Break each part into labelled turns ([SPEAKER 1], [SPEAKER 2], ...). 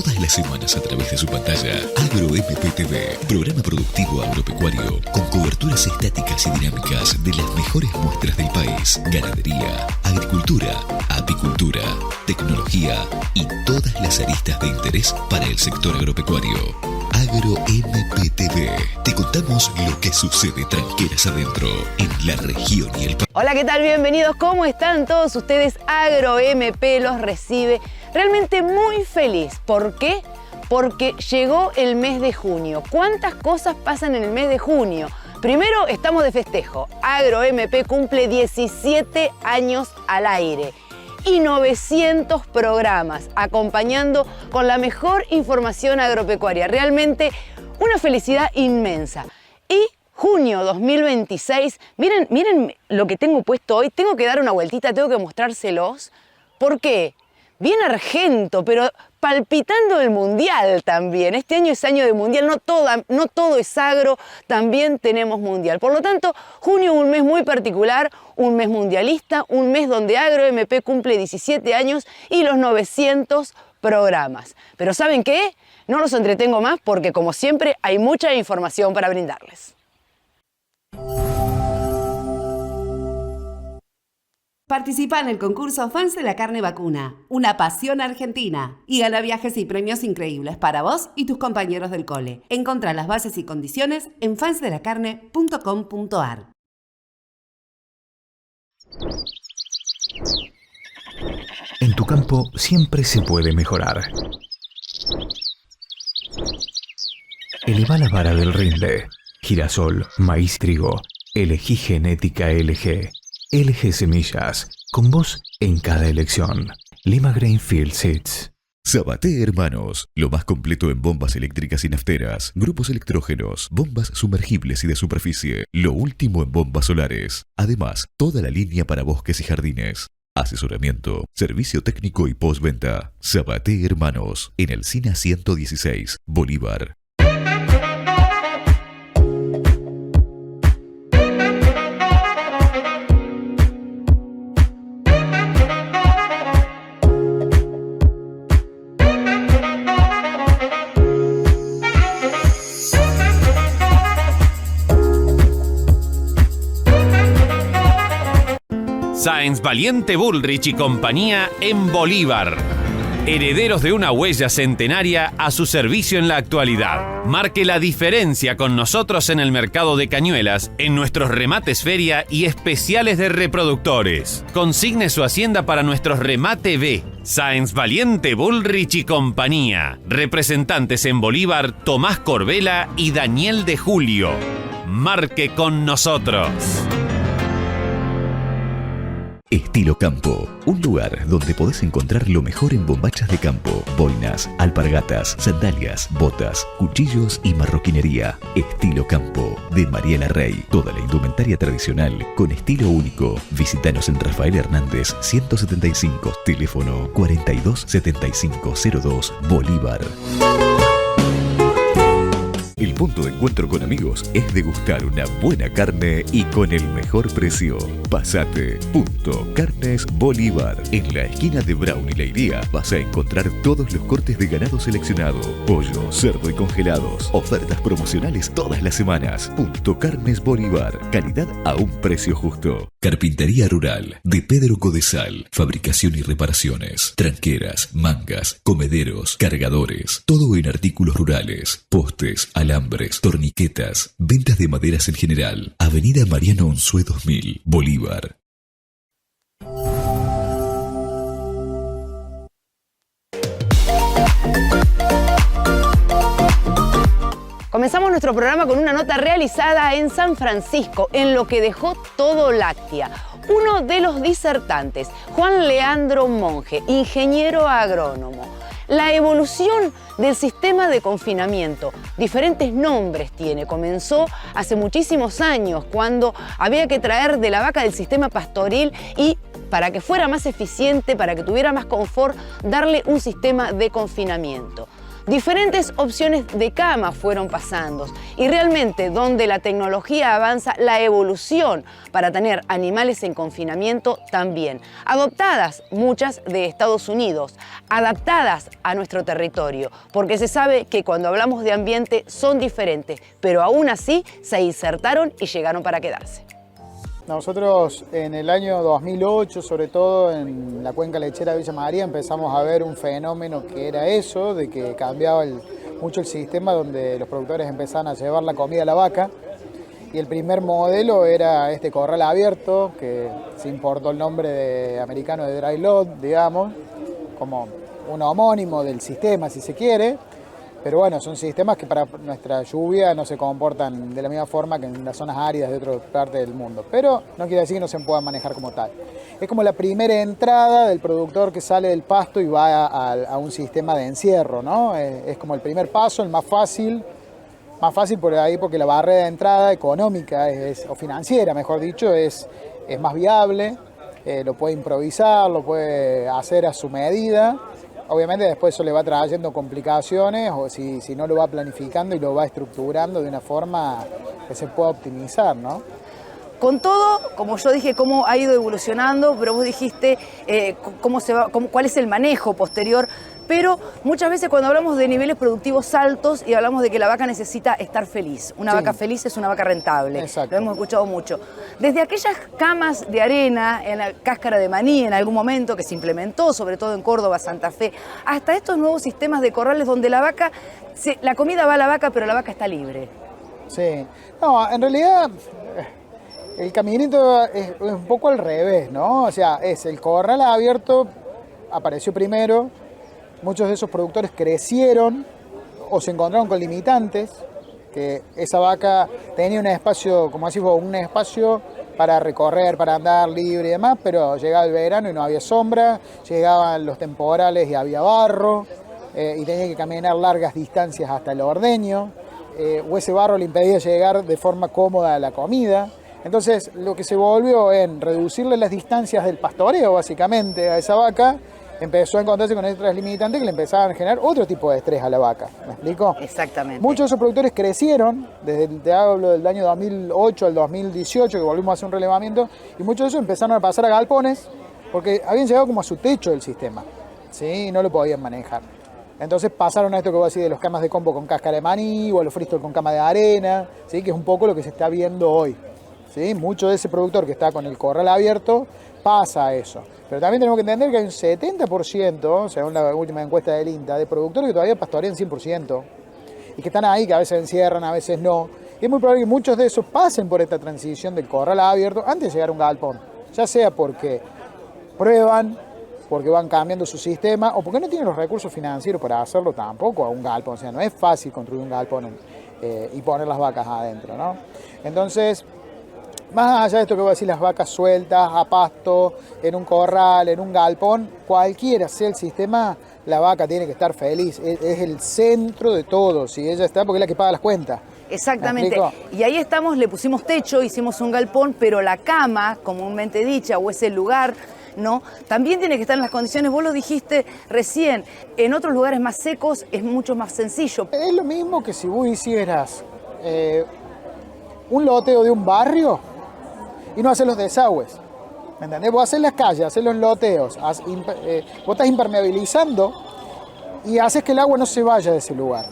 [SPEAKER 1] todas las semanas a través de su pantalla. AgroMPTV, programa productivo agropecuario con coberturas estáticas y dinámicas de las mejores muestras del país. Ganadería, agricultura, apicultura, tecnología y todas las aristas de interés para el sector agropecuario. AgroMPTV. Te contamos lo que sucede tranqueras adentro, en la región y el país.
[SPEAKER 2] Hola, ¿qué tal? Bienvenidos. ¿Cómo están todos ustedes? AgroMP los recibe realmente muy feliz. ¿Por qué? Porque llegó el mes de junio. ¿Cuántas cosas pasan en el mes de junio? Primero, estamos de festejo. AgroMP cumple 17 años al aire y 900 programas acompañando con la mejor información agropecuaria. Realmente una felicidad inmensa. Y junio 2026, miren lo que tengo puesto hoy. Tengo que dar una vueltita, tengo que mostrárselos. ¿Por qué? Bien argento, pero palpitando el mundial también. Este año es año de mundial, no todo es agro, también tenemos mundial. Por lo tanto, junio un mes muy particular, un mes mundialista, un mes donde AgroMP cumple 17 años y los 900 programas. Pero ¿saben qué? No los entretengo más porque, como siempre, hay mucha información para brindarles.
[SPEAKER 3] Participa en el concurso Fans de la Carne Vacuna, una pasión argentina, y gana viajes y premios increíbles para vos y tus compañeros del cole. Encontrá las bases y condiciones en fansdelacarne.com.ar.
[SPEAKER 4] En tu campo siempre se puede mejorar. Eleva la vara del rinde. Girasol, maíz, trigo. Elegí genética LG. LG Semillas, con vos en cada elección. Lima Grainfield Seeds.
[SPEAKER 1] Sabaté Hermanos, lo más completo en bombas eléctricas y nafteras, grupos electrógenos, bombas sumergibles y de superficie, lo último en bombas solares. Además, toda la línea para bosques y jardines. Asesoramiento, servicio técnico y postventa. Sabaté Hermanos, en el SINA 116, Bolívar.
[SPEAKER 5] Sáenz Valiente Bullrich y compañía en Bolívar. Herederos de una huella centenaria a su servicio en la actualidad. Marque la diferencia con nosotros en el mercado de Cañuelas, en nuestros remates feria y especiales de reproductores. Consigne su hacienda para nuestros remate B. Sáenz Valiente Bullrich y compañía. Representantes en Bolívar, Tomás Corbela y Daniel de Julio. Marque con nosotros.
[SPEAKER 1] Estilo Campo, un lugar donde podés encontrar lo mejor en bombachas de campo, boinas, alpargatas, sandalias, botas, cuchillos y marroquinería. Estilo Campo, de Mariela Rey. Toda la indumentaria tradicional con estilo único. Visítanos en Rafael Hernández 175, teléfono 427502, Bolívar. El punto de encuentro con amigos es degustar una buena carne y con el mejor precio. Pasate. Punto Carnes Bolívar. En la esquina de Brown y Leiría vas a encontrar todos los cortes de ganado seleccionado. Pollo, cerdo y congelados. Ofertas promocionales todas las semanas. Punto Carnes Bolívar. Calidad a un precio justo. Carpintería Rural de Pedro Codesal. Fabricación y reparaciones. Tranqueras, mangas, comederos, cargadores. Todo en artículos rurales. Postes, alambres, torniquetas, ventas de maderas en general. Avenida Mariano Unzué 2000, Bolívar.
[SPEAKER 2] Comenzamos nuestro programa con una nota realizada en San Francisco, en lo que dejó todo Láctea. Uno de los disertantes, Juan Leandro Monge, ingeniero agrónomo. La evolución del sistema de confinamiento, diferentes nombres tiene. Comenzó hace muchísimos años, cuando había que traer de la vaca del sistema pastoril y, para que fuera más eficiente, para que tuviera más confort, darle un sistema de confinamiento. Diferentes opciones de cama fueron pasando y realmente donde la tecnología avanza, la evolución para tener animales en confinamiento también. Adoptadas muchas de Estados Unidos, adaptadas a nuestro territorio, porque se sabe que cuando hablamos de ambiente son diferentes, pero aún así se insertaron y llegaron para quedarse.
[SPEAKER 6] Nosotros en el año 2008, sobre todo en la cuenca lechera de Villa María, empezamos a ver un fenómeno que era eso, de que cambiaba mucho el sistema, donde los productores empezaban a llevar la comida a la vaca. Y el primer modelo era este corral abierto, que se importó el nombre americano de dry load, digamos, como un homónimo del sistema, si se quiere. Pero bueno, son sistemas que para nuestra lluvia no se comportan de la misma forma que en las zonas áridas de otra parte del mundo. Pero no quiere decir que no se puedan manejar como tal. Es como la primera entrada del productor que sale del pasto y va a un sistema de encierro, ¿no? Es como el primer paso, el más fácil por ahí porque la barrera de entrada económica o financiera, mejor dicho, es más viable, lo puede improvisar, lo puede hacer a su medida. Obviamente después eso le va trayendo complicaciones o si no lo va planificando y lo va estructurando de una forma que se pueda optimizar, ¿no?
[SPEAKER 2] Con todo, como yo dije, cómo ha ido evolucionando, pero vos dijiste cuál es el manejo posterior. Pero muchas veces cuando hablamos de niveles productivos altos y hablamos de que la vaca necesita estar feliz, una vaca feliz es una vaca rentable.
[SPEAKER 6] Exacto.
[SPEAKER 2] Lo hemos escuchado mucho. Desde aquellas camas de arena, en la cáscara de maní en algún momento que se implementó, sobre todo en Córdoba, Santa Fe, hasta estos nuevos sistemas de corrales donde la comida va a la vaca, pero la vaca está libre.
[SPEAKER 6] Sí. No, en realidad el caminito es un poco al revés, ¿no? O sea, es el corral abierto, apareció primero. Muchos de esos productores crecieron o se encontraron con limitantes, que esa vaca tenía un espacio, como decís vos, un espacio para recorrer, para andar libre y demás, pero llegaba el verano y no había sombra, llegaban los temporales y había barro, y tenía que caminar largas distancias hasta el ordeño, o ese barro le impedía llegar de forma cómoda a la comida. Entonces lo que se volvió en reducirle las distancias del pastoreo básicamente a esa vaca, empezó a encontrarse con otras limitantes que le empezaban a generar otro tipo de estrés a la vaca. ¿Me explico?
[SPEAKER 2] Exactamente.
[SPEAKER 6] Muchos de esos productores crecieron, te hablo del año 2008 al 2018, que volvimos a hacer un relevamiento, y muchos de esos empezaron a pasar a galpones porque habían llegado como a su techo del sistema, ¿sí? Y no lo podían manejar. Entonces pasaron a esto que voy a decir de los camas de combo con cáscara de maní o a los fristos con cama de arena, ¿sí? Que es un poco lo que se está viendo hoy. ¿Sí? Mucho de ese productor que está con el corral abierto pasa a eso. Pero también tenemos que entender que hay un 70%, según la última encuesta del INTA, de productores que todavía pastorean 100% y que están ahí, que a veces encierran, a veces no. Y es muy probable que muchos de esos pasen por esta transición del corral abierto antes de llegar a un galpón, ya sea porque prueban, porque van cambiando su sistema o porque no tienen los recursos financieros para hacerlo tampoco a un galpón. O sea, no es fácil construir un galpón y poner las vacas adentro, ¿no? Entonces, más allá de esto que voy a decir, las vacas sueltas, a pasto, en un corral, en un galpón, cualquiera sea el sistema, la vaca tiene que estar feliz. Es el centro de todo. Si ella está, porque es la que paga las cuentas.
[SPEAKER 2] Exactamente. Y ahí estamos, le pusimos techo, hicimos un galpón, pero la cama, comúnmente dicha, o ese lugar, ¿no? También tiene que estar en las condiciones, vos lo dijiste recién, en otros lugares más secos es mucho más sencillo.
[SPEAKER 6] Es lo mismo que si vos hicieras un loteo de un barrio y no hacer los desagües, ¿me entendés? Vos haces las calles, haces los loteos, vos estás impermeabilizando y haces que el agua no se vaya de ese lugar.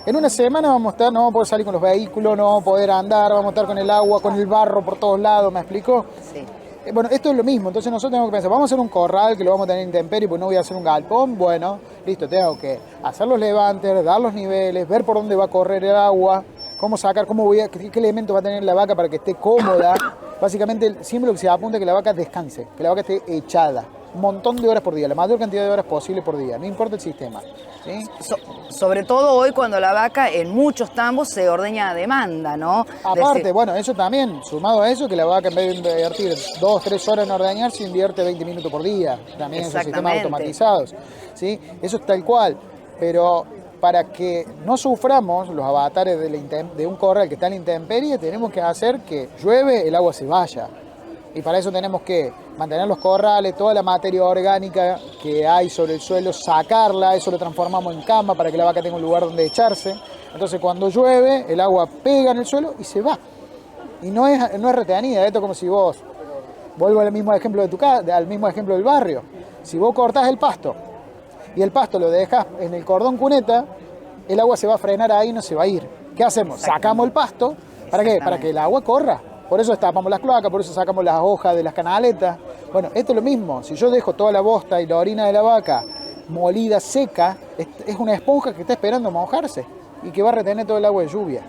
[SPEAKER 6] En una semana no vamos a poder salir con los vehículos, no vamos a poder andar, vamos a estar con el agua, con el barro por todos lados, ¿me explico?
[SPEAKER 2] Sí.
[SPEAKER 6] Bueno, esto es lo mismo, entonces nosotros tenemos que pensar, vamos a hacer un corral que lo vamos a tener en intemperie, pues no voy a hacer un galpón, bueno, listo, tengo que hacer los levantes, dar los niveles, ver por dónde va a correr el agua, cómo sacar, qué elemento va a tener la vaca para que esté cómoda. Básicamente siempre lo que se apunta es que la vaca descanse, que la vaca esté echada, un montón de horas por día, la mayor cantidad de horas posible por día, no importa el sistema, ¿sí?
[SPEAKER 2] Sobre todo hoy cuando la vaca en muchos tambos se ordeña a demanda, ¿no?
[SPEAKER 6] Aparte, bueno, eso también, sumado a eso, que la vaca en vez de invertir 2-3 horas en ordeñar, se invierte 20 minutos por día, también esos sistemas automatizados, ¿sí? Eso es tal cual, pero para que no suframos los avatares de un corral que está en la intemperie, tenemos que hacer que llueve, el agua se vaya. Y para eso tenemos que mantener los corrales, toda la materia orgánica que hay sobre el suelo, sacarla, eso lo transformamos en cama para que la vaca tenga un lugar donde echarse. Entonces cuando llueve, el agua pega en el suelo y se va. Y no es retenida, esto es como si vos, vuelvo al mismo ejemplo de tu casa, al mismo ejemplo del barrio. Si vos cortás el pasto y el pasto lo dejas en el cordón cuneta, el agua se va a frenar ahí y no se va a ir. ¿Qué hacemos? Sacamos el pasto, ¿para qué? Para que el agua corra. Por eso destapamos las cloacas, por eso sacamos las hojas de las canaletas. Bueno, esto es lo mismo. Si yo dejo toda la bosta y la orina de la vaca molida, seca, es una esponja que está esperando mojarse y que va a retener todo el agua de lluvia.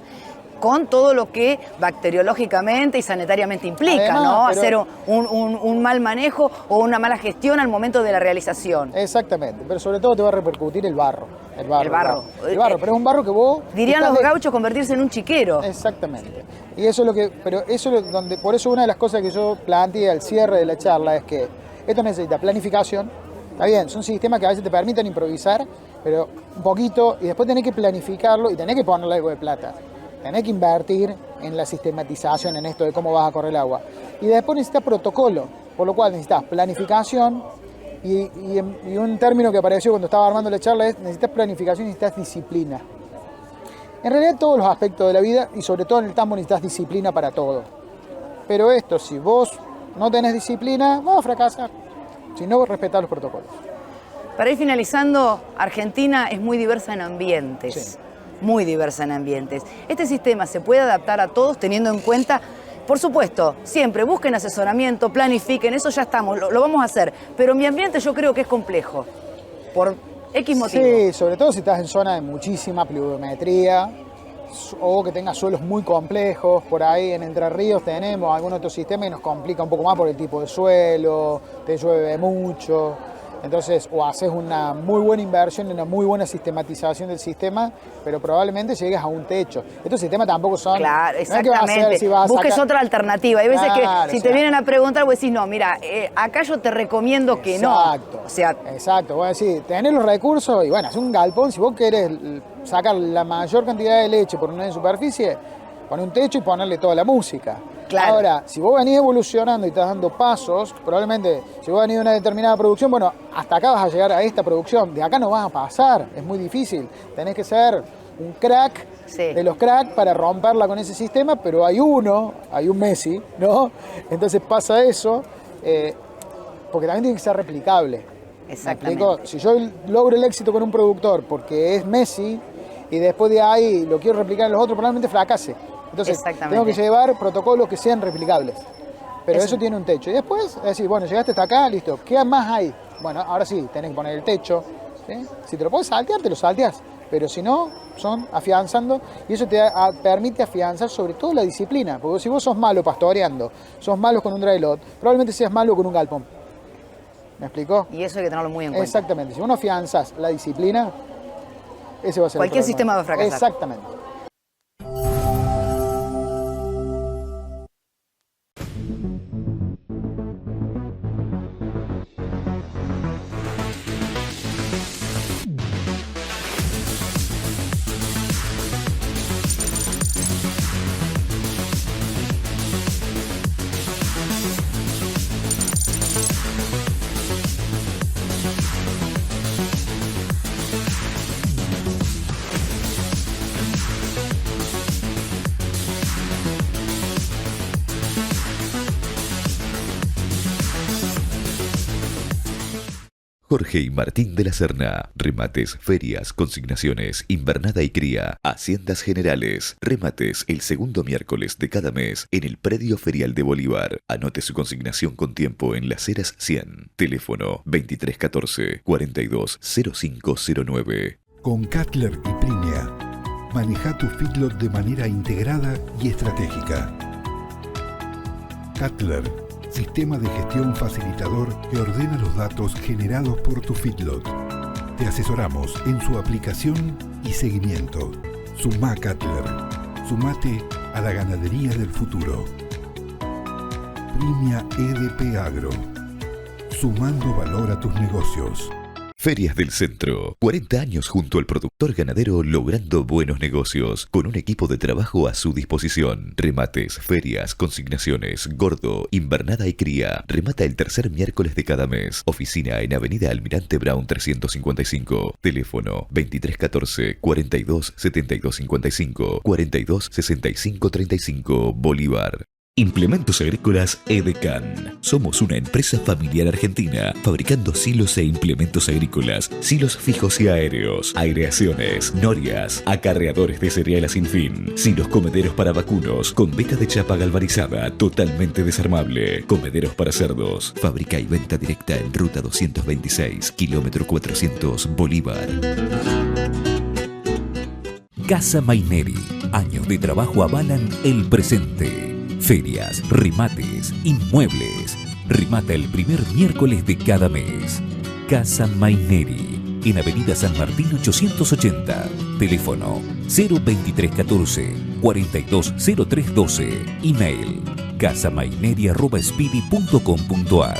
[SPEAKER 2] Con todo lo que bacteriológicamente y sanitariamente implica,
[SPEAKER 6] Además,
[SPEAKER 2] ¿no?
[SPEAKER 6] pero-
[SPEAKER 2] Hacer un mal manejo o una mala gestión al momento de la realización.
[SPEAKER 6] Exactamente, pero sobre todo te va a repercutir el barro. El barro, pero es un barro que vos...
[SPEAKER 2] Dirían
[SPEAKER 6] estás
[SPEAKER 2] los
[SPEAKER 6] de-
[SPEAKER 2] gauchos convertirse en un chiquero.
[SPEAKER 6] Exactamente. Y eso es lo que, pero eso es donde, por eso una de las cosas que yo planteé al cierre de la charla es que esto necesita planificación. Está bien, son sistemas que a veces te permiten improvisar, pero un poquito, y después tenés que planificarlo y tenés que ponerle algo de plata. Tenés que invertir en la sistematización, en esto de cómo vas a correr el agua. Y después necesitas protocolo, por lo cual necesitas planificación y un término que apareció cuando estaba armando la charla es necesitas planificación y necesitas disciplina. En realidad todos los aspectos de la vida y sobre todo en el tambo necesitas disciplina para todo. Pero esto, si vos no tenés disciplina, vas a fracasar. Si no respetás los protocolos.
[SPEAKER 2] Para ir finalizando, Argentina es muy diversa en ambientes.
[SPEAKER 6] Sí.
[SPEAKER 2] Muy diversa en ambientes. ¿Este sistema se puede adaptar a todos teniendo en cuenta, por supuesto, siempre busquen asesoramiento, planifiquen, eso ya estamos, lo vamos a hacer, pero mi ambiente yo creo que es complejo, por X motivo?
[SPEAKER 6] Sí, sobre todo si estás en zona de muchísima pluviometría o que tengas suelos muy complejos. Por ahí en Entre Ríos tenemos algún otro sistema que nos complica un poco más por el tipo de suelo, te llueve mucho. Entonces, o haces una muy buena inversión, una muy buena sistematización del sistema, pero probablemente llegues a un techo. Estos sistemas tampoco son...
[SPEAKER 2] Claro,
[SPEAKER 6] no es que vas a hacer
[SPEAKER 2] exactamente.
[SPEAKER 6] si vas a
[SPEAKER 2] Busques
[SPEAKER 6] sacar-
[SPEAKER 2] otra alternativa. Hay veces
[SPEAKER 6] Claro,
[SPEAKER 2] que si
[SPEAKER 6] o
[SPEAKER 2] te
[SPEAKER 6] sea,
[SPEAKER 2] vienen a preguntar, vos decís, no, mira, acá yo te recomiendo que
[SPEAKER 6] Exacto.
[SPEAKER 2] no. O sea,
[SPEAKER 6] Exacto, vos decís, tenés los recursos y bueno, haces un galpón, si vos querés sacar la mayor cantidad de leche por una superficie, pon un techo y ponerle toda la música.
[SPEAKER 2] Claro.
[SPEAKER 6] Ahora, si vos venís evolucionando y estás dando pasos, probablemente si vos venís de una determinada producción, bueno, hasta acá vas a llegar a esta producción, de acá no vas a pasar, es muy difícil. Tenés que ser un crack
[SPEAKER 2] Sí.
[SPEAKER 6] de los cracks para romperla con ese sistema, pero hay un Messi, ¿no? Entonces pasa eso, porque también tiene que ser replicable. ¿Me
[SPEAKER 2] exactamente.
[SPEAKER 6] explico? Si yo logro el éxito con un productor porque es Messi y después de ahí lo quiero replicar en los otros, probablemente fracase. Entonces
[SPEAKER 2] Exactamente.
[SPEAKER 6] tengo que llevar protocolos que sean replicables. Pero
[SPEAKER 2] Eso.
[SPEAKER 6] eso tiene un techo. Y después, es decir, bueno, llegaste hasta acá, listo. ¿Qué más hay? Bueno, ahora sí, tenés que poner el techo. ¿Sí? Si te lo puedes saltear, te lo salteas. Pero si no, son afianzando. Y eso te permite afianzar sobre todo la disciplina. Porque si vos sos malo pastoreando, sos malo con un dry lot, probablemente seas malo con un galpón. ¿Me explicó?
[SPEAKER 2] Y eso hay que tenerlo muy en cuenta.
[SPEAKER 6] Exactamente. Si uno afianzas la disciplina, ese va a ser el
[SPEAKER 2] Cualquier
[SPEAKER 6] problema.
[SPEAKER 2] sistema va a fracasar.
[SPEAKER 6] Exactamente.
[SPEAKER 1] Jorge y Martín de la Serna. Remates, ferias, consignaciones, invernada y cría, haciendas generales. Remates el segundo miércoles de cada mes en el predio ferial de Bolívar. Anote su consignación con tiempo en Las Heras 100. Teléfono 2314-420509.
[SPEAKER 7] Con Cutler y Primia, maneja tu feedlot de manera integrada y estratégica. Cutler, sistema de gestión facilitador que ordena los datos generados por tu feedlot. Te asesoramos en su aplicación y seguimiento. Sumá Cutler. Sumate a la ganadería del futuro. Primia EDP Agro. Sumando valor a tus negocios.
[SPEAKER 1] Ferias del Centro. 40 años junto al productor ganadero logrando buenos negocios, con un equipo de trabajo a su disposición. Remates, ferias, consignaciones, gordo, invernada y cría. Remata el tercer miércoles de cada mes. Oficina en Avenida Almirante Brown 355. Teléfono 2314 42 72 55 42 65 35 Bolívar. Implementos Agrícolas Edecan. Somos una empresa familiar argentina fabricando silos e implementos agrícolas, silos fijos y aéreos, aireaciones, norias, acarreadores de cereal a sin fin, silos comederos para vacunos con veta de chapa galvanizada totalmente desarmable, comederos para cerdos. Fábrica y venta directa en Ruta 226, kilómetro 400, Bolívar.
[SPEAKER 8] Casa Maineri. Años de trabajo avalan el presente. Ferias, remates, inmuebles. Remata el primer miércoles de cada mes. Casa Maineri, en Avenida San Martín 880. Teléfono 02314 420312. Email casamaineri@speedy.com.ar.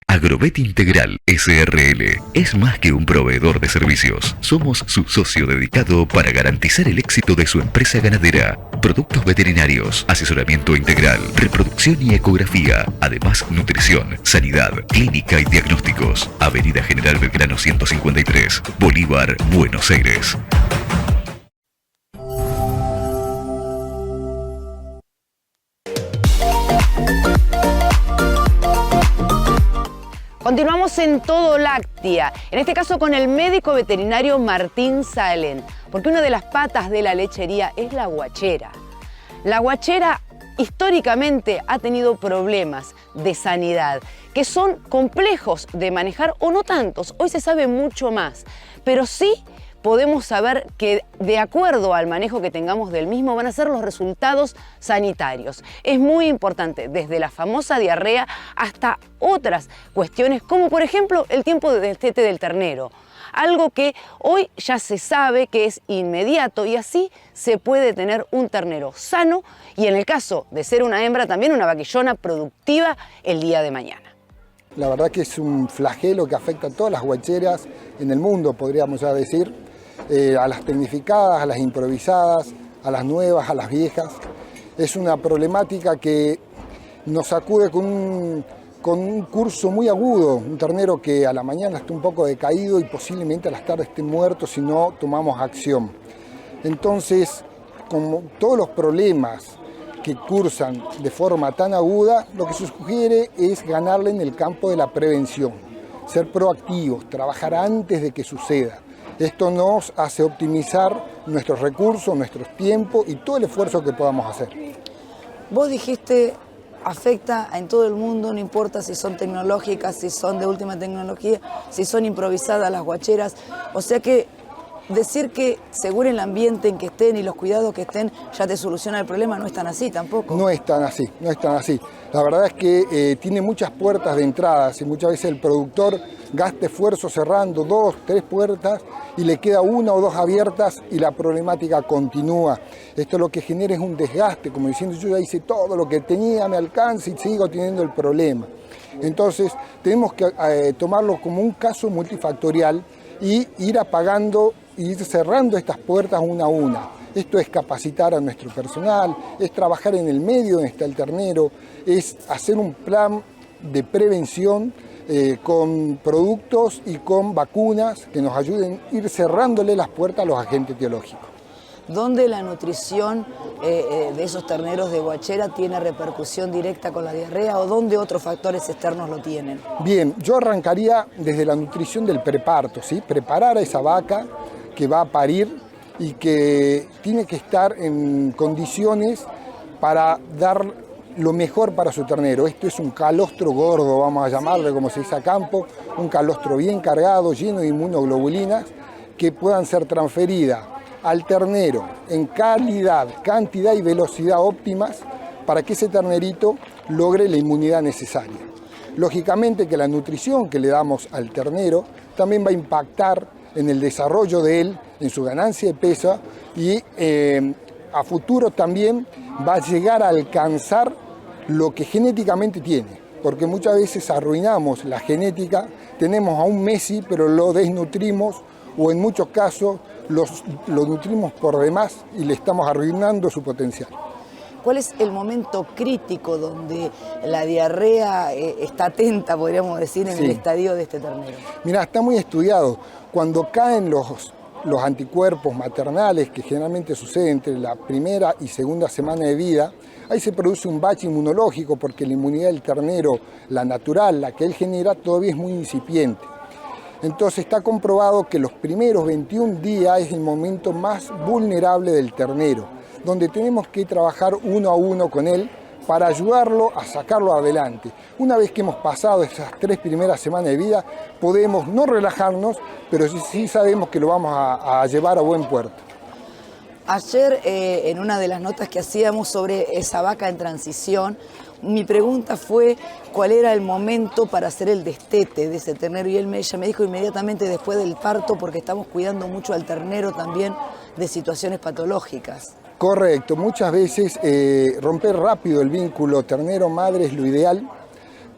[SPEAKER 1] Agrovet Integral SRL es más que un proveedor de servicios. Somos su socio dedicado para garantizar el éxito de su empresa ganadera. Productos veterinarios, asesoramiento integral, reproducción y ecografía. Además, nutrición, sanidad, clínica y diagnósticos. Avenida General Belgrano 153, Bolívar, Buenos Aires.
[SPEAKER 2] Continuamos en Todo Láctea, en este caso con el médico veterinario Martín Salen, porque una de las patas de la lechería es la guachera. La guachera históricamente ha tenido problemas de sanidad que son complejos de manejar o no tantos. Hoy se sabe mucho más, pero sí podemos saber que de acuerdo al manejo que tengamos del mismo van a ser los resultados sanitarios. Es muy importante, desde la famosa diarrea hasta otras cuestiones, como por ejemplo el tiempo de destete del ternero. Algo que hoy ya se sabe que es inmediato y así se puede tener un ternero sano y en el caso de ser una hembra también una vaquillona productiva el día de mañana.
[SPEAKER 6] La verdad que es un flagelo que afecta a todas las guacheras en el mundo, podríamos ya decir. A las tecnificadas, a las improvisadas, a las nuevas, a las viejas. Es una problemática que nos sacude con un curso muy agudo, un ternero que a la mañana está un poco decaído y posiblemente a las tardes esté muerto si no tomamos acción. Entonces, como todos los problemas que cursan de forma tan aguda, lo que se sugiere es ganarle en el campo de la prevención, ser proactivos, trabajar antes de que suceda. Esto nos hace optimizar nuestros recursos, nuestros tiempos y todo el esfuerzo que podamos hacer.
[SPEAKER 9] Vos dijiste, afecta en todo el mundo, no importa si son tecnológicas, si son de última tecnología, si son improvisadas las guacheras. O sea que decir que según el ambiente en que estén y los cuidados que estén ya te soluciona el problema no es tan así tampoco.
[SPEAKER 6] No es tan así, no es tan así. La verdad es que tiene muchas puertas de entrada y muchas veces el productor gasta esfuerzo cerrando 2, 3 puertas y le queda 1 o 2 abiertas y la problemática continúa. Esto lo que genera es un desgaste, como diciendo yo ya hice todo lo que tenía a mi alcance y sigo teniendo el problema. Entonces tenemos que tomarlo como un caso multifactorial y ir apagando, ir cerrando estas puertas una a una. Esto es capacitar a nuestro personal, es trabajar en el medio donde está el ternero, es hacer un plan de prevención con productos y con vacunas que nos ayuden a ir cerrándole las puertas a los agentes etiológicos.
[SPEAKER 9] ¿Dónde la nutrición de esos terneros de guachera tiene repercusión directa con la diarrea o dónde otros factores externos lo tienen?
[SPEAKER 6] Bien, yo arrancaría desde la nutrición del preparto, ¿sí? Preparar a esa vaca que va a parir y que tiene que estar en condiciones para dar lo mejor para su ternero. Esto es un calostro gordo, vamos a llamarle como se dice a campo, un calostro bien cargado, lleno de inmunoglobulinas que puedan ser transferidas al ternero en calidad, cantidad y velocidad óptimas para que ese ternerito logre la inmunidad necesaria. Lógicamente que la nutrición que le damos al ternero también va a impactar en el desarrollo de él, en su ganancia de peso y a futuro también va a llegar a alcanzar lo que genéticamente tiene.
[SPEAKER 10] porque muchas veces arruinamos la genética, tenemos a un Messi pero lo desnutrimos o en muchos casos lo nutrimos por demás y le estamos arruinando su potencial.
[SPEAKER 9] ¿Cuál es el momento crítico donde la diarrea está atenta, podríamos decir, en el estadio de este ternero?
[SPEAKER 10] Mirá, está muy estudiado. Cuando caen los anticuerpos maternales, que generalmente sucede entre la primera y segunda semana de vida, ahí se produce un bache inmunológico porque la inmunidad del ternero, la natural, la que él genera, todavía es muy incipiente. Entonces está comprobado que los primeros 21 días es el momento más vulnerable del ternero, donde tenemos que trabajar uno a uno con él para ayudarlo a sacarlo adelante. Una vez que hemos pasado esas 3 primeras semanas de vida, podemos no relajarnos, pero sí sabemos que lo vamos a llevar a buen puerto.
[SPEAKER 9] Ayer, en una de las notas que hacíamos sobre esa vaca en transición, mi pregunta fue cuál era el momento para hacer el destete de ese ternero y ella me dijo inmediatamente después del parto, porque estamos cuidando mucho al ternero también de situaciones patológicas.
[SPEAKER 10] Correcto, muchas veces romper rápido el vínculo ternero-madre es lo ideal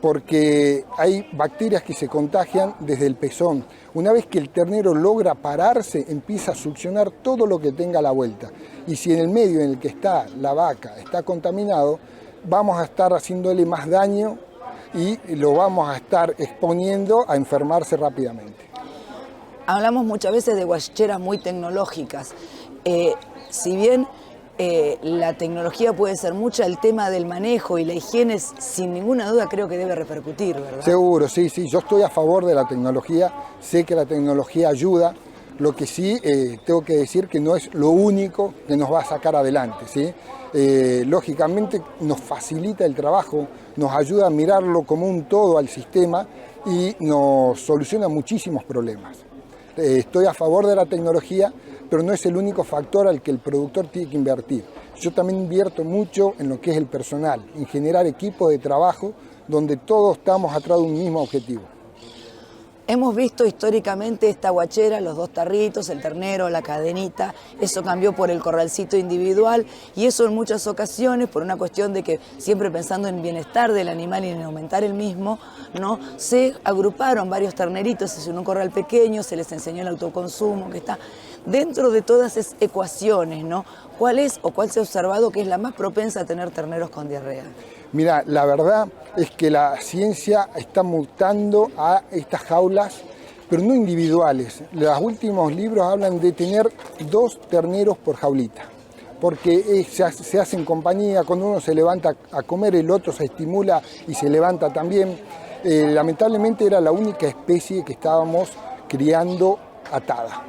[SPEAKER 10] porque hay bacterias que se contagian desde el pezón. Una vez que el ternero logra pararse, empieza a succionar todo lo que tenga a la vuelta. Y si en el medio en el que está la vaca está contaminado, vamos a estar haciéndole más daño y lo vamos a estar exponiendo a enfermarse rápidamente.
[SPEAKER 9] Hablamos muchas veces de guacheras muy tecnológicas. Si bien la tecnología puede ser mucha, el tema del manejo y la higiene sin ninguna duda creo que debe repercutir, ¿verdad?
[SPEAKER 10] Seguro, sí, yo estoy a favor de la tecnología, sé que la tecnología ayuda, lo que sí tengo que decir que no es lo único que nos va a sacar adelante, ¿sí? Lógicamente nos facilita el trabajo, nos ayuda a mirarlo como un todo al sistema y nos soluciona muchísimos problemas. Estoy a favor de la tecnología, pero no es el único factor al que el productor tiene que invertir. Yo también invierto mucho en lo que es el personal, en generar equipos de trabajo donde todos estamos atrás de un mismo objetivo.
[SPEAKER 9] Hemos visto históricamente esta guachera, los 2 tarritos, el ternero, la cadenita, eso cambió por el corralcito individual y eso en muchas ocasiones, por una cuestión de que siempre pensando en el bienestar del animal y en aumentar el mismo, ¿no? Se agruparon varios terneritos en un corral pequeño, se les enseñó el autoconsumo, que está dentro de todas esas ecuaciones, ¿no? ¿Cuál es o cuál se ha observado que es la más propensa a tener terneros con diarrea?
[SPEAKER 10] Mira, la verdad es que la ciencia está mutando a estas jaulas, pero no individuales. Los últimos libros hablan de tener 2 terneros por jaulita, porque se hacen compañía, cuando uno se levanta a comer, el otro se estimula y se levanta también. Lamentablemente era la única especie que estábamos criando atada.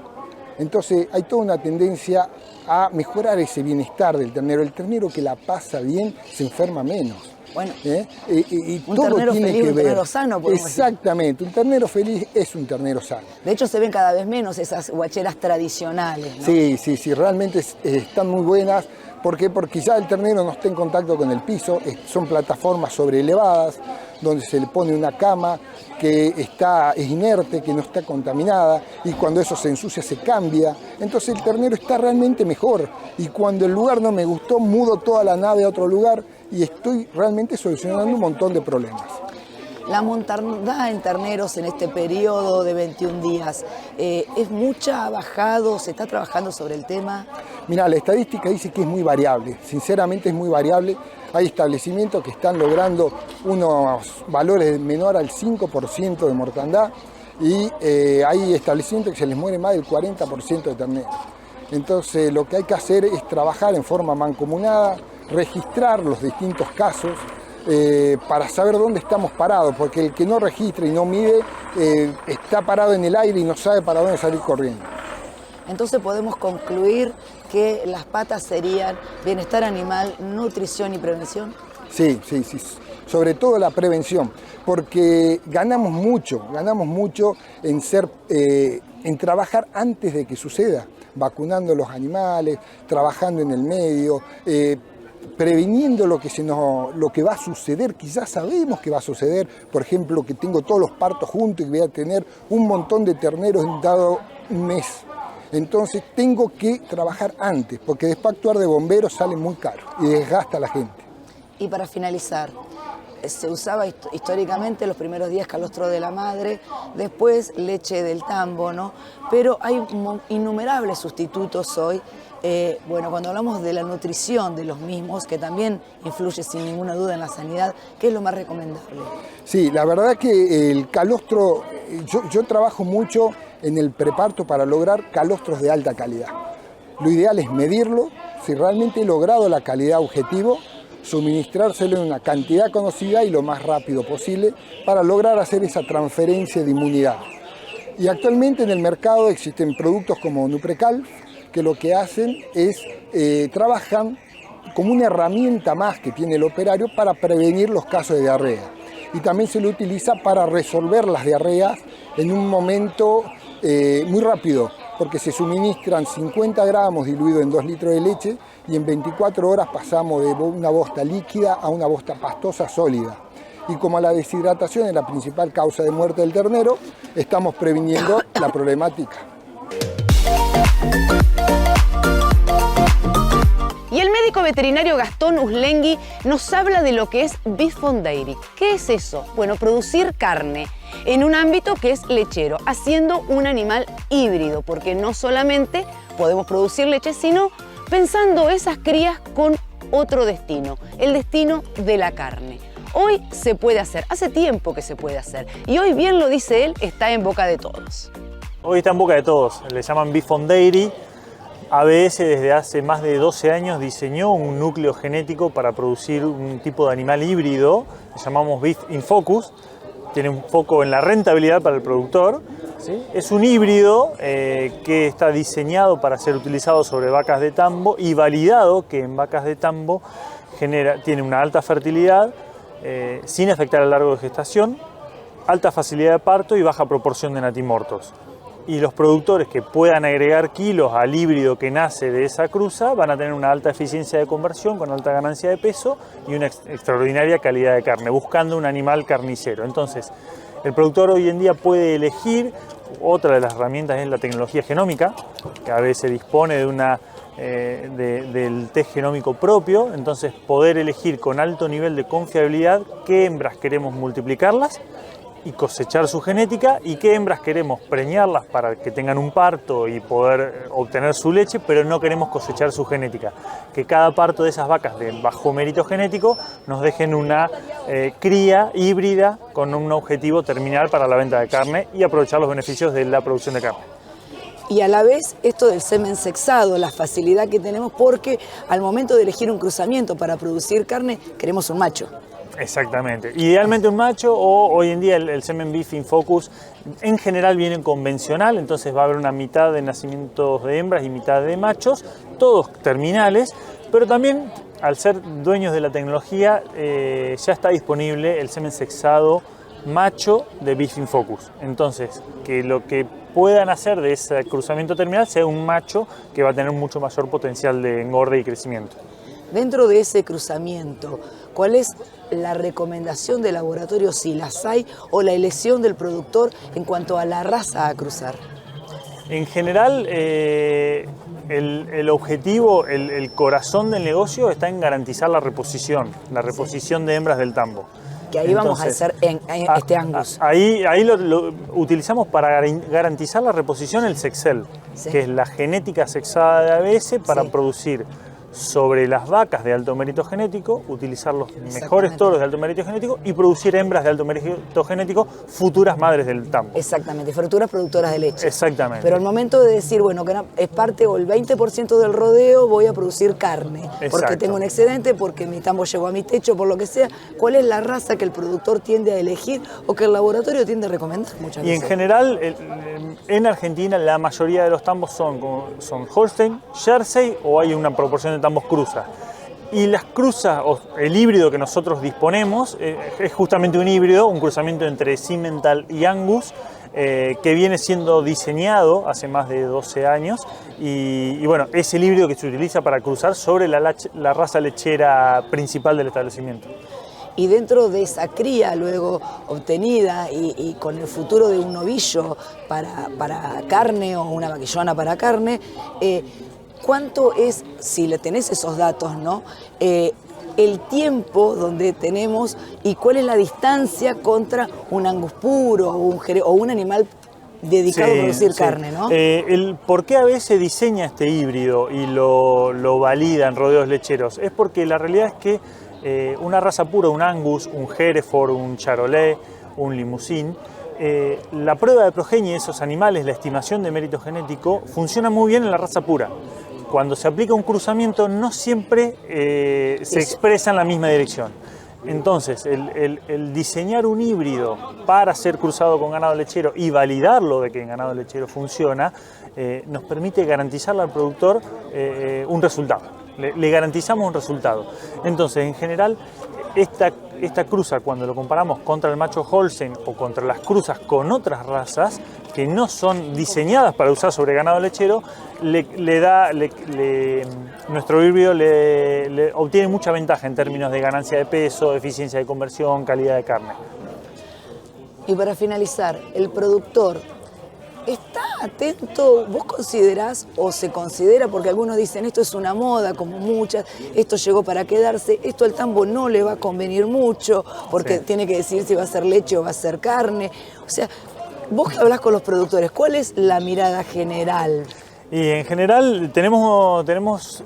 [SPEAKER 10] Entonces hay toda una tendencia a mejorar ese bienestar del ternero. El ternero que la pasa bien se enferma menos.
[SPEAKER 9] Bueno,
[SPEAKER 10] y
[SPEAKER 9] un
[SPEAKER 10] todo
[SPEAKER 9] ternero
[SPEAKER 10] tiene
[SPEAKER 9] feliz,
[SPEAKER 10] que
[SPEAKER 9] un
[SPEAKER 10] ver.
[SPEAKER 9] ternero sano, podemos decir.
[SPEAKER 10] Exactamente, un ternero feliz es un ternero sano.
[SPEAKER 9] De hecho se ven cada vez menos esas guacheras tradicionales, ¿no?
[SPEAKER 10] Sí, realmente están muy buenas. ¿Por qué? Porque ya el ternero no está en contacto con el piso, son plataformas sobreelevadas, donde se le pone una cama que es inerte, que no está contaminada, y cuando eso se ensucia se cambia. Entonces el ternero está realmente mejor, y cuando el lugar no me gustó, mudo toda la nave a otro lugar, y estoy realmente solucionando un montón de problemas.
[SPEAKER 9] La mortandad en terneros en este periodo de 21 días, ¿es mucha? ¿Ha bajado? ¿Se está trabajando sobre el tema?
[SPEAKER 10] Mira, la estadística dice que es muy variable, sinceramente es muy variable. Hay establecimientos que están logrando unos valores menor al 5% de mortandad y hay establecimientos que se les muere más del 40% de terneros. Entonces lo que hay que hacer es trabajar en forma mancomunada, registrar los distintos casos, para saber dónde estamos parados, porque el que no registra y no mide está parado en el aire y no sabe para dónde salir corriendo.
[SPEAKER 9] Entonces podemos concluir que las patas serían bienestar animal, nutrición y prevención.
[SPEAKER 10] Sí, sobre todo la prevención, porque ganamos mucho en trabajar antes de que suceda, vacunando los animales, trabajando en el medio, previniendo lo que va a suceder, quizás sabemos que va a suceder, por ejemplo, que tengo todos los partos juntos y voy a tener un montón de terneros en dado un mes. Entonces tengo que trabajar antes, porque después actuar de bombero sale muy caro y desgasta a la gente.
[SPEAKER 9] Y para finalizar, se usaba históricamente los primeros días calostro de la madre, después leche del tambo, ¿no? Pero hay innumerables sustitutos hoy. Bueno, cuando hablamos de la nutrición de los mismos, que también influye sin ninguna duda en la sanidad, ¿qué es lo más recomendable?
[SPEAKER 10] Sí, la verdad que el calostro, yo trabajo mucho en el preparto para lograr calostros de alta calidad. Lo ideal es medirlo, si realmente he logrado la calidad objetivo, suministrárselo en una cantidad conocida y lo más rápido posible para lograr hacer esa transferencia de inmunidad. Y actualmente en el mercado existen productos como Nuprecal, que lo que hacen es trabajan como una herramienta más que tiene el operario para prevenir los casos de diarrea. Y también se lo utiliza para resolver las diarreas en un momento muy rápido, porque se suministran 50 gramos diluidos en 2 litros de leche y en 24 horas pasamos de una bosta líquida a una bosta pastosa sólida. Y como la deshidratación es la principal causa de muerte del ternero, estamos previniendo la problemática.
[SPEAKER 2] Y el médico veterinario Gastón Uslengui nos habla de lo que es Beef on Dairy. ¿Qué es eso? Bueno, producir carne en un ámbito que es lechero, haciendo un animal híbrido, porque no solamente podemos producir leche, sino pensando esas crías con otro destino, el destino de la carne. Hoy se puede hacer, hace tiempo que se puede hacer, y hoy, bien lo dice él, está en boca de todos.
[SPEAKER 11] Hoy está en boca de todos, le llaman Beef on Dairy. ABS desde hace más de 12 años diseñó un núcleo genético para producir un tipo de animal híbrido, que llamamos Beef in Focus. Tiene un foco en la rentabilidad para el productor. ¿Sí? Es un híbrido que está diseñado para ser utilizado sobre vacas de tambo y validado que en vacas de tambo tiene una alta fertilidad, sin afectar el largo de gestación, alta facilidad de parto y baja proporción de natimortos. Y los productores que puedan agregar kilos al híbrido que nace de esa cruza van a tener una alta eficiencia de conversión con alta ganancia de peso y una extraordinaria calidad de carne, buscando un animal carnicero. Entonces, el productor hoy en día puede elegir, otra de las herramientas es la tecnología genómica, que a veces dispone de del test genómico propio, entonces poder elegir con alto nivel de confiabilidad qué hembras queremos multiplicarlas y cosechar su genética y qué hembras queremos preñarlas para que tengan un parto y poder obtener su leche, pero no queremos cosechar su genética. Que cada parto de esas vacas de bajo mérito genético nos dejen una cría híbrida con un objetivo terminal para la venta de carne y aprovechar los beneficios de la producción de carne.
[SPEAKER 9] Y a la vez esto del semen sexado, la facilidad que tenemos porque al momento de elegir un cruzamiento para producir carne queremos un macho.
[SPEAKER 11] Exactamente. Idealmente un macho o hoy en día el semen Beef in Focus en general viene convencional, entonces va a haber una mitad de nacimientos de hembras y mitad de machos, todos terminales, pero también al ser dueños de la tecnología ya está disponible el semen sexado macho de Beef in Focus. Entonces, que lo que puedan hacer de ese cruzamiento terminal sea un macho que va a tener mucho mayor potencial de engorde y crecimiento.
[SPEAKER 9] Dentro de ese cruzamiento, ¿cuál es la recomendación de laboratorio, si las hay, o la elección del productor en cuanto a la raza a cruzar?
[SPEAKER 11] En general, el objetivo, el corazón del negocio está en garantizar la reposición de hembras del tambo.
[SPEAKER 9] Que ahí entonces, vamos a hacer este Angus.
[SPEAKER 11] Ahí lo utilizamos para garantizar la reposición el Sexcel, sí, que es la genética sexada de ABS para producir sobre las vacas de alto mérito genético, utilizar los mejores toros de alto mérito genético y producir hembras de alto mérito genético, futuras madres del tambo.
[SPEAKER 9] Exactamente, futuras productoras de leche.
[SPEAKER 11] Exactamente.
[SPEAKER 9] Pero al momento de decir, bueno, que es parte o el 20% del rodeo, voy a producir carne, porque tengo un excedente, porque mi tambo llegó a mi techo, por lo que sea, ¿cuál es la raza que el productor tiende a elegir o que el laboratorio tiende a recomendar muchas veces?
[SPEAKER 11] Y en general, en Argentina la mayoría de los tambos son Holstein, Jersey o hay una proporción de tambos cruza. Y las cruzas, o el híbrido que nosotros disponemos, es justamente un híbrido, un cruzamiento entre Simmental y Angus, que viene siendo diseñado hace más de 12 años y bueno, es el híbrido que se utiliza para cruzar sobre la raza lechera principal del establecimiento.
[SPEAKER 9] Y dentro de esa cría luego obtenida y con el futuro de un novillo para carne o una vaquillona para carne, ¿cuánto es, si le tenés esos datos, ¿no? el tiempo donde tenemos y cuál es la distancia contra un Angus puro o un animal dedicado a producir carne, ¿no?
[SPEAKER 11] El por qué a veces diseña este híbrido y lo valida en rodeos lecheros es porque la realidad es que una raza pura, un Angus, un Hereford, un Charolais, un Limousin, la prueba de progenie de esos animales, la estimación de mérito genético, funciona muy bien en la raza pura. Cuando se aplica un cruzamiento no siempre se expresa en la misma dirección. Entonces, el diseñar un híbrido para ser cruzado con ganado lechero y validarlo de que en ganado lechero funciona, nos permite garantizarle al productor un resultado. Le garantizamos un resultado. Entonces, en general, esta cruza, cuando lo comparamos contra el macho Holstein o contra las cruzas con otras razas que no son diseñadas para usar sobre ganado lechero, nuestro híbrido le obtiene mucha ventaja en términos de ganancia de peso, eficiencia de conversión, calidad de carne.
[SPEAKER 9] Y para finalizar, el productor está atento, vos considerás o se considera, porque algunos dicen esto es una moda, como muchas, esto llegó para quedarse, esto al tambo no le va a convenir mucho, porque tiene que decidir si va a ser leche o va a ser carne. O sea, vos que hablás con los productores, ¿cuál es la mirada general?
[SPEAKER 11] Y en general tenemos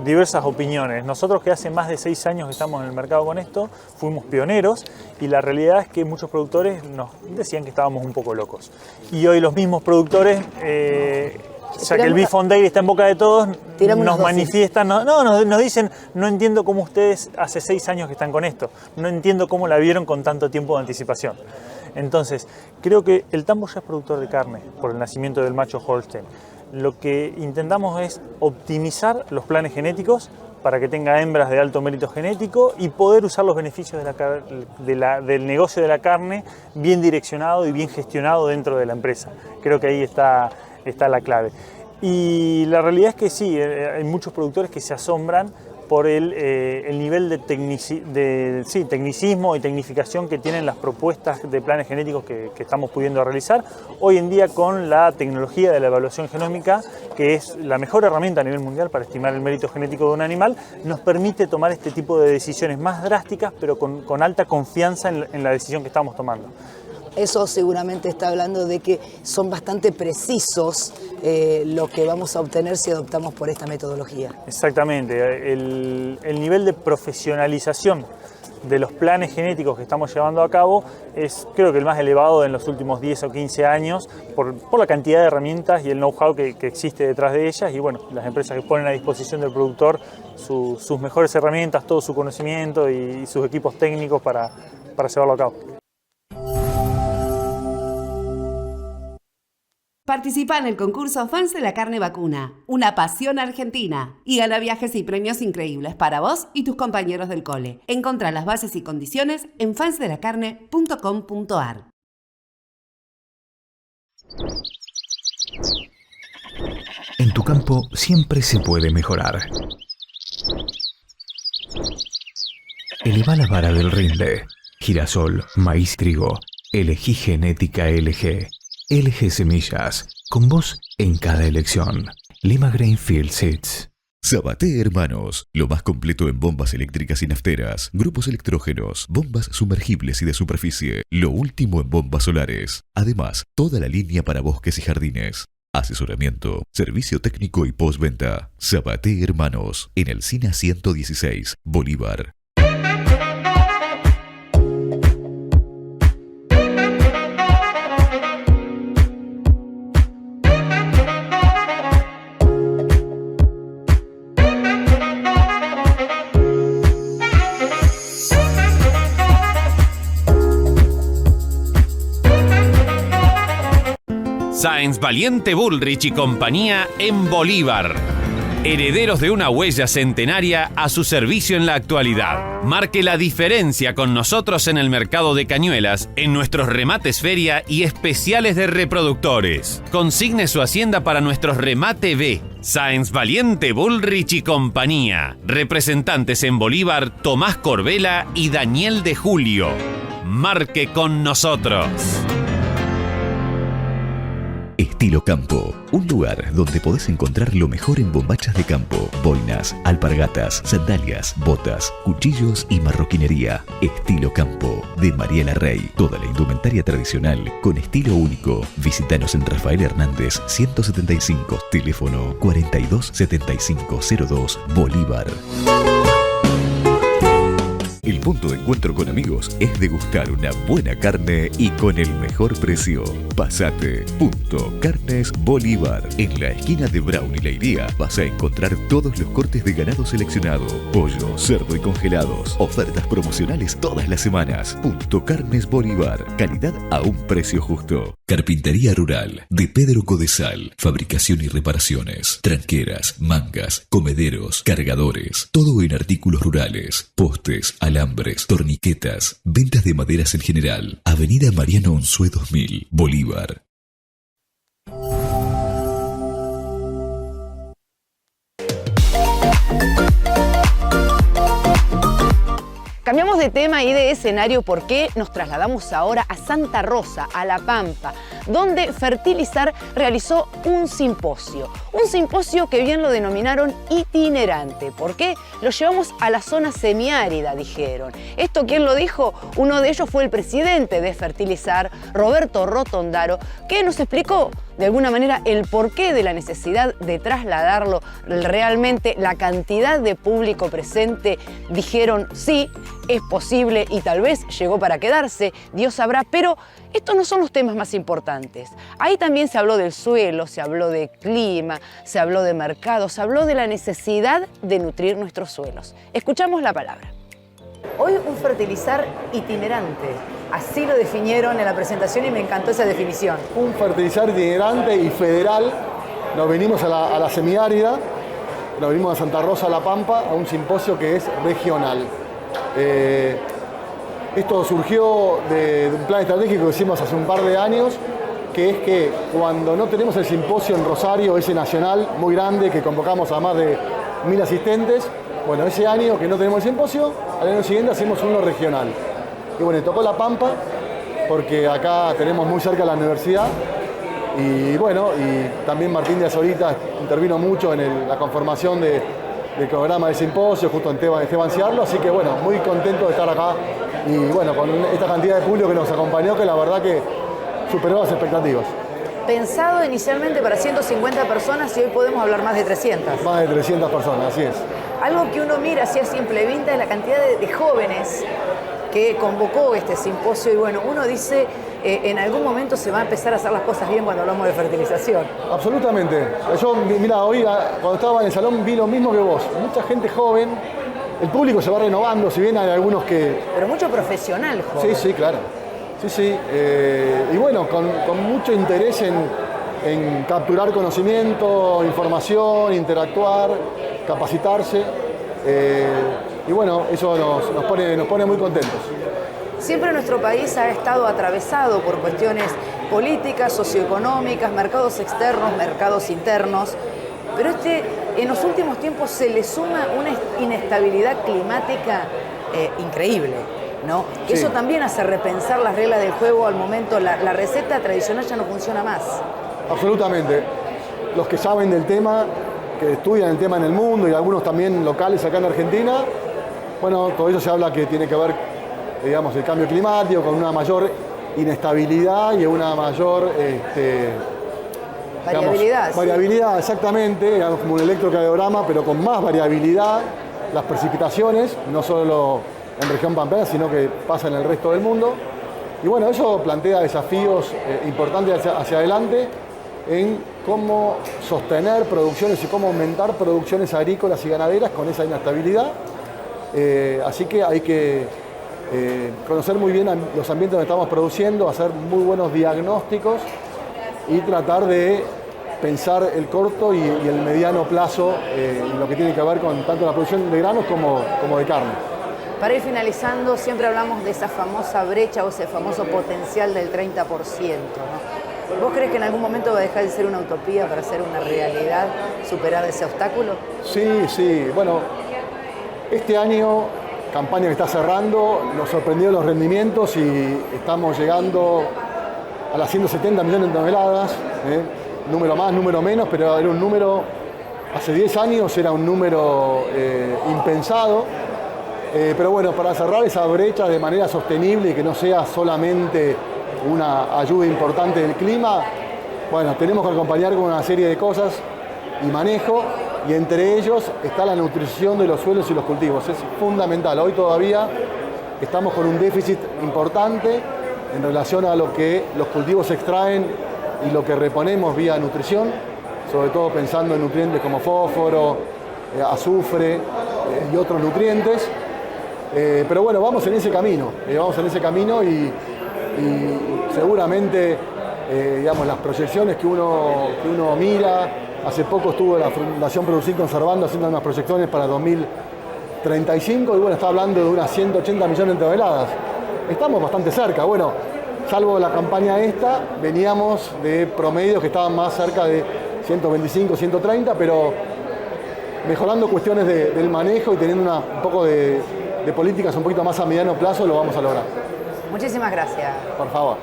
[SPEAKER 11] diversas opiniones. Nosotros que hace más de 6 años que estamos en el mercado con esto, fuimos pioneros y la realidad es que muchos productores nos decían que estábamos un poco locos. Y hoy los mismos productores, ya que el Beef on Dairy está en boca de todos, nos manifiestan, nos dicen, no entiendo cómo ustedes hace 6 años que están con esto, no entiendo cómo la vieron con tanto tiempo de anticipación. Entonces, creo que el tambo ya es productor de carne por el nacimiento del macho Holstein. Lo que intentamos es optimizar los planes genéticos para que tenga hembras de alto mérito genético y poder usar los beneficios del negocio de la carne bien direccionado y bien gestionado dentro de la empresa. Creo que ahí está la clave. Y la realidad es que sí, hay muchos productores que se asombran por el nivel de tecnicismo y tecnificación que tienen las propuestas de planes genéticos que estamos pudiendo realizar hoy en día con la tecnología de la evaluación genómica, que es la mejor herramienta a nivel mundial para estimar el mérito genético de un animal, nos permite tomar este tipo de decisiones más drásticas, pero con alta confianza en la decisión que estamos tomando.
[SPEAKER 9] Eso seguramente está hablando de que son bastante precisos lo que vamos a obtener si adoptamos por esta metodología.
[SPEAKER 11] Exactamente. El nivel de profesionalización de los planes genéticos que estamos llevando a cabo es, creo que, el más elevado en los últimos 10 o 15 años por la cantidad de herramientas y el know-how que existe detrás de ellas, y bueno, las empresas que ponen a disposición del productor sus mejores herramientas, todo su conocimiento y sus equipos técnicos para llevarlo a cabo.
[SPEAKER 3] Participa en el concurso Fans de la Carne Vacuna, una pasión argentina, y gana viajes y premios increíbles para vos y tus compañeros del cole. Encontrá las bases y condiciones en fansdelacarne.com.ar.
[SPEAKER 4] En tu campo siempre se puede mejorar. Eleva la vara del rinde. Girasol, maíz, trigo. Elegí genética LG. LG Semillas, con vos en cada elección. Lima Grainfield Seeds.
[SPEAKER 1] Sabaté Hermanos, lo más completo en bombas eléctricas y nafteras, grupos electrógenos, bombas sumergibles y de superficie, lo último en bombas solares. Además, toda la línea para bosques y jardines. Asesoramiento, servicio técnico y postventa. Sabaté Hermanos, en el SINA 116, Bolívar.
[SPEAKER 5] Sáenz Valiente Bullrich y compañía en Bolívar. Herederos de una huella centenaria a su servicio en la actualidad. Marque la diferencia con nosotros en el mercado de cañuelas, en nuestros remates feria y especiales de reproductores. Consigne su hacienda para nuestros remate B. Sáenz Valiente Bullrich y compañía. Representantes en Bolívar, Tomás Corbela y Daniel de Julio. Marque con nosotros.
[SPEAKER 1] Estilo Campo, un lugar donde podés encontrar lo mejor en bombachas de campo, boinas, alpargatas, sandalias, botas, cuchillos y marroquinería. Estilo Campo, de Mariela Rey. Toda la indumentaria tradicional con estilo único. Visítanos en Rafael Hernández 175, teléfono 427502, Bolívar. El punto de encuentro con amigos es degustar una buena carne y con el mejor precio. Pasate. Carnes Bolívar. En la esquina de Brown y Leiría vas a encontrar todos los cortes de ganado seleccionado. Pollo, cerdo y congelados. Ofertas promocionales todas las semanas. Carnes Bolívar. Calidad a un precio justo.
[SPEAKER 8] Carpintería Rural de Pedro Codesal. Fabricación y reparaciones. Tranqueras, mangas, comederos, cargadores. Todo en artículos rurales. Postes, alambres, torniquetas. Ventas de maderas en general. Avenida Mariano Unzué 2000, Bolívar.
[SPEAKER 2] Cambiamos de tema y de escenario porque nos trasladamos ahora a Santa Rosa, a La Pampa, donde Fertilizar realizó un simposio. Un simposio que bien lo denominaron itinerante. ¿Por qué? Lo llevamos a la zona semiárida, dijeron. ¿Esto quién lo dijo? Uno de ellos fue el presidente de Fertilizar, Roberto Rotondaro, que nos explicó de alguna manera el porqué de la necesidad de trasladarlo. Realmente la cantidad de público presente dijeron sí, es posible y tal vez llegó para quedarse, Dios sabrá, pero estos no son los temas más importantes. Ahí también se habló del suelo, se habló de clima, se habló de mercado, se habló de la necesidad de nutrir nuestros suelos. Escuchamos la palabra. Hoy un fertilizar itinerante, así lo definieron en la presentación y me encantó esa definición.
[SPEAKER 12] Un fertilizar itinerante y federal. Nos venimos a la semiárida, nos venimos a Santa Rosa, La Pampa, a un simposio que es regional. Esto surgió de un plan estratégico que hicimos hace un par de años, que es que cuando no tenemos el simposio en Rosario, ese nacional muy grande que convocamos a más de 1000 asistentes, bueno, ese año que no tenemos el simposio, al año siguiente hacemos uno regional. Y bueno, tocó La Pampa, porque acá tenemos muy cerca la universidad, y bueno, y también Martín de Azorita intervino mucho en la conformación del programa de simposio, justo en Esteban Ciarlo, así que bueno, muy contento de estar acá, y bueno, con esta cantidad de público que nos acompañó, que la verdad que superó las expectativas.
[SPEAKER 2] Pensado inicialmente para 150 personas y hoy podemos hablar más de 300.
[SPEAKER 12] Más de 300 personas, así es.
[SPEAKER 2] Algo que uno mira así a simple vista es la cantidad de jóvenes que convocó este simposio y bueno, uno dice, en algún momento se va a empezar a hacer las cosas bien cuando hablamos de fertilización.
[SPEAKER 12] Absolutamente. Yo, mira, hoy cuando estaba en el salón vi lo mismo que vos. Mucha gente joven, el público se va renovando, si bien hay algunos que...
[SPEAKER 2] Pero mucho profesional joven.
[SPEAKER 12] Sí, claro. Sí. Y bueno, con mucho interés en capturar conocimiento, información, interactuar, capacitarse. Y bueno, eso nos pone muy contentos.
[SPEAKER 2] Siempre nuestro país ha estado atravesado por cuestiones políticas, socioeconómicas, mercados externos, mercados internos, pero en los últimos tiempos se le suma una inestabilidad climática increíble, ¿no? Sí. Eso también hace repensar las reglas del juego al momento, la receta tradicional ya no funciona más.
[SPEAKER 12] Absolutamente. Los que saben del tema, que estudian el tema en el mundo y algunos también locales acá en Argentina, bueno, todo eso se habla que tiene que ver, digamos, el cambio climático con una mayor inestabilidad y una mayor
[SPEAKER 2] variabilidad.
[SPEAKER 12] Variabilidad, exactamente, digamos, como un electrocardiograma, pero con más variabilidad, las precipitaciones, no solo en región pampeana, sino que pasa en el resto del mundo. Y bueno, eso plantea desafíos importantes hacia adelante en cómo sostener producciones y cómo aumentar producciones agrícolas y ganaderas con esa inestabilidad. Así que hay que conocer muy bien los ambientes donde estamos produciendo, hacer muy buenos diagnósticos y tratar de pensar el corto y el mediano plazo en lo que tiene que ver con tanto la producción de granos como de carne.
[SPEAKER 2] Para ir finalizando, siempre hablamos de esa famosa brecha o ese famoso potencial del 30%, ¿no? ¿Vos crees que en algún momento va a dejar de ser una utopía para ser una realidad, superar ese obstáculo?
[SPEAKER 12] Sí. Bueno, este año, campaña que está cerrando, nos sorprendió los rendimientos y estamos llegando a las 170 millones de toneladas. número más, número menos, pero era un número, hace 10 años era un número impensado. Pero bueno, para cerrar esa brecha de manera sostenible y que no sea solamente una ayuda importante del clima, bueno, tenemos que acompañar con una serie de cosas y manejo, y entre ellos está la nutrición de los suelos y los cultivos. Es fundamental. Hoy todavía estamos con un déficit importante en relación a lo que los cultivos extraen y lo que reponemos vía nutrición, sobre todo pensando en nutrientes como fósforo, azufre y otros nutrientes. Pero bueno, vamos en ese camino, y seguramente digamos, las proyecciones que uno mira, hace poco estuvo la Fundación Producir Conservando haciendo unas proyecciones para 2035 y bueno, está hablando de unas 180 millones de toneladas. Estamos bastante cerca, bueno, salvo la campaña esta, veníamos de promedios que estaban más cerca de 125, 130, pero mejorando cuestiones del manejo y teniendo un poco de políticas un poquito más a mediano plazo, lo vamos a lograr.
[SPEAKER 2] Muchísimas gracias.
[SPEAKER 12] Por favor.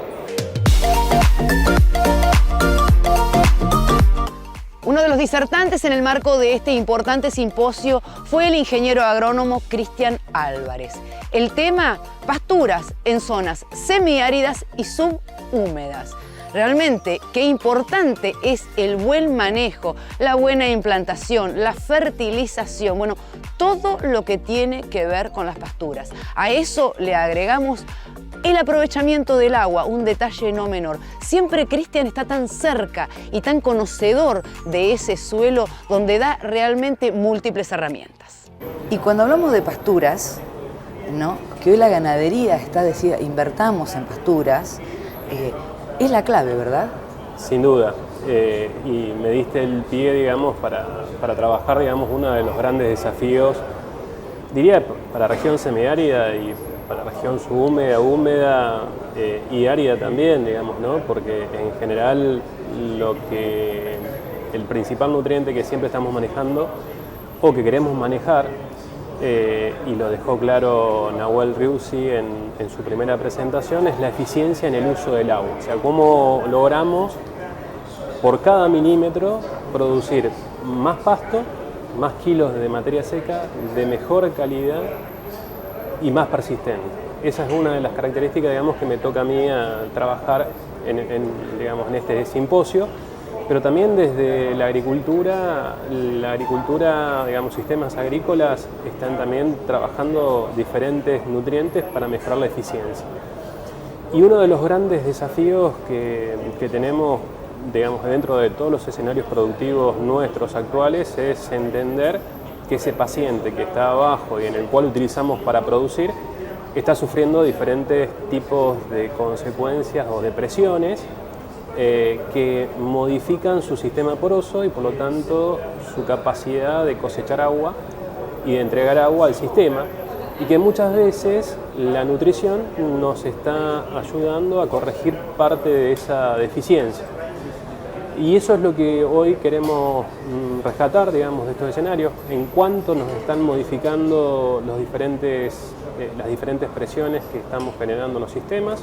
[SPEAKER 2] Uno de los disertantes en el marco de este importante simposio fue el ingeniero agrónomo Cristian Álvarez. El tema, pasturas en zonas semiáridas y subhúmedas. Realmente, qué importante es el buen manejo, la buena implantación, la fertilización, bueno, todo lo que tiene que ver con las pasturas. A eso le agregamos el aprovechamiento del agua, un detalle no menor. Siempre Cristian está tan cerca y tan conocedor de ese suelo donde da realmente múltiples herramientas.
[SPEAKER 9] Y cuando hablamos de pasturas, ¿no? Que hoy la ganadería está decida, invertamos en pasturas, es la clave, ¿verdad?
[SPEAKER 13] Sin duda. Y me diste el pie, digamos, para trabajar, digamos, uno de los grandes desafíos, diría, para la región semiárida y para la región subhúmeda, húmeda y árida también, digamos, ¿no? Porque en general el principal nutriente que siempre estamos manejando o que queremos manejar, y lo dejó claro Nahuel Riusi en su primera presentación, es la eficiencia en el uso del agua. O sea, cómo logramos por cada milímetro producir más pasto, más kilos de materia seca, de mejor calidad y más persistente. Esa es una de las características, digamos, que me toca a mí a trabajar en este simposio, pero también desde la agricultura, digamos, sistemas agrícolas están también trabajando diferentes nutrientes para mejorar la eficiencia. Y uno de los grandes desafíos que tenemos, digamos, dentro de todos los escenarios productivos nuestros actuales es entender que ese paciente que está abajo y en el cual utilizamos para producir está sufriendo diferentes tipos de consecuencias o de presiones que modifican su sistema poroso y por lo tanto su capacidad de cosechar agua y de entregar agua al sistema, y que muchas veces la nutrición nos está ayudando a corregir parte de esa deficiencia. Y eso es lo que hoy queremos rescatar, digamos, de estos escenarios, en cuánto nos están modificando las diferentes presiones que estamos generando en los sistemas.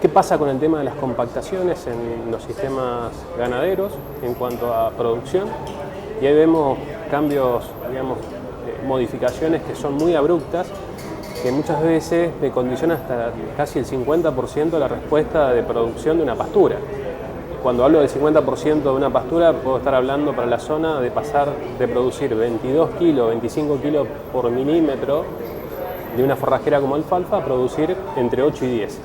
[SPEAKER 13] ¿Qué pasa con el tema de las compactaciones en los sistemas ganaderos en cuanto a producción? Y ahí vemos cambios, digamos, modificaciones que son muy abruptas, que muchas veces me condicionan hasta casi el 50% de la respuesta de producción de una pastura. Cuando hablo del 50% de una pastura, puedo estar hablando para la zona de pasar de producir 22 kilos, 25 kilos por milímetro de una forrajera como alfalfa a producir entre 8 y 10.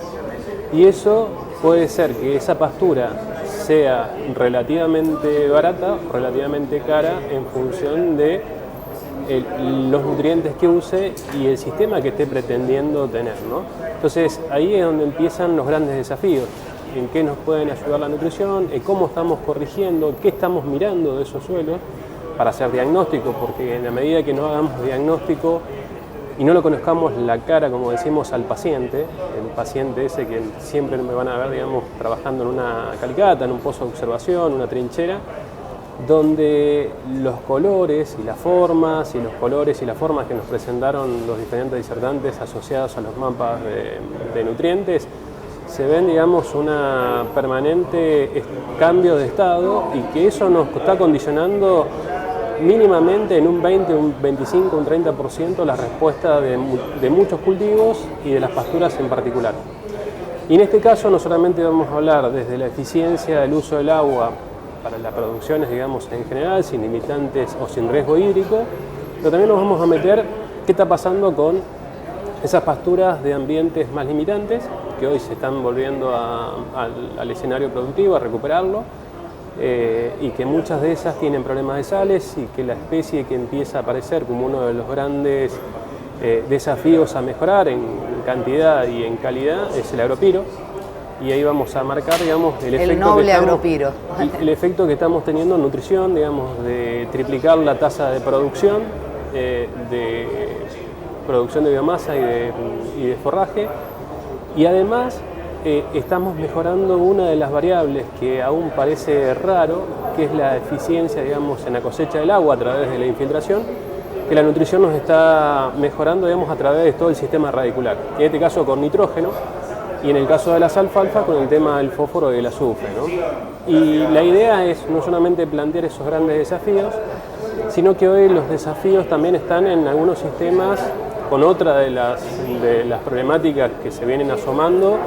[SPEAKER 13] Y eso puede ser que esa pastura sea relativamente barata o relativamente cara en función de los nutrientes que use y el sistema que esté pretendiendo tener, ¿no? Entonces ahí es donde empiezan los grandes desafíos. En qué nos pueden ayudar la nutrición, en cómo estamos corrigiendo, qué estamos mirando de esos suelos para hacer diagnóstico, porque en la medida que no hagamos diagnóstico y no lo conozcamos la cara, como decimos, al paciente, el paciente ese que siempre me van a ver, digamos, trabajando en una calicata, en un pozo de observación, una trinchera, donde los colores y las formas que nos presentaron los diferentes disertantes asociados a los mapas de nutrientes se ven, digamos, una permanente cambio de estado y que eso nos está condicionando mínimamente en un 20, un 25, un 30% la respuesta de muchos cultivos y de las pasturas en particular. Y en este caso no solamente vamos a hablar desde la eficiencia del uso del agua para las producciones, digamos, en general, sin limitantes o sin riesgo hídrico, pero también nos vamos a meter qué está pasando con esas pasturas de ambientes más limitantes, que hoy se están volviendo al escenario productivo, a recuperarlo, y que muchas de esas tienen problemas de sales y que la especie que empieza a aparecer como uno de los grandes desafíos a mejorar en cantidad y en calidad es el agropiro. Y ahí vamos a marcar, digamos,
[SPEAKER 2] el noble agropiro.
[SPEAKER 13] El efecto que estamos teniendo en nutrición, digamos, de triplicar la tasa de producción, de producción de biomasa y de forraje. Y además estamos mejorando una de las variables que aún parece raro, que es la eficiencia, digamos, en la cosecha del agua a través de la infiltración, que la nutrición nos está mejorando, digamos, a través de todo el sistema radicular. En este caso con nitrógeno y en el caso de las alfalfa con el tema del fósforo y el azufre, ¿no? Y la idea es no solamente plantear esos grandes desafíos, sino que hoy los desafíos también están en algunos sistemas con otra de las problemáticas que se vienen asomando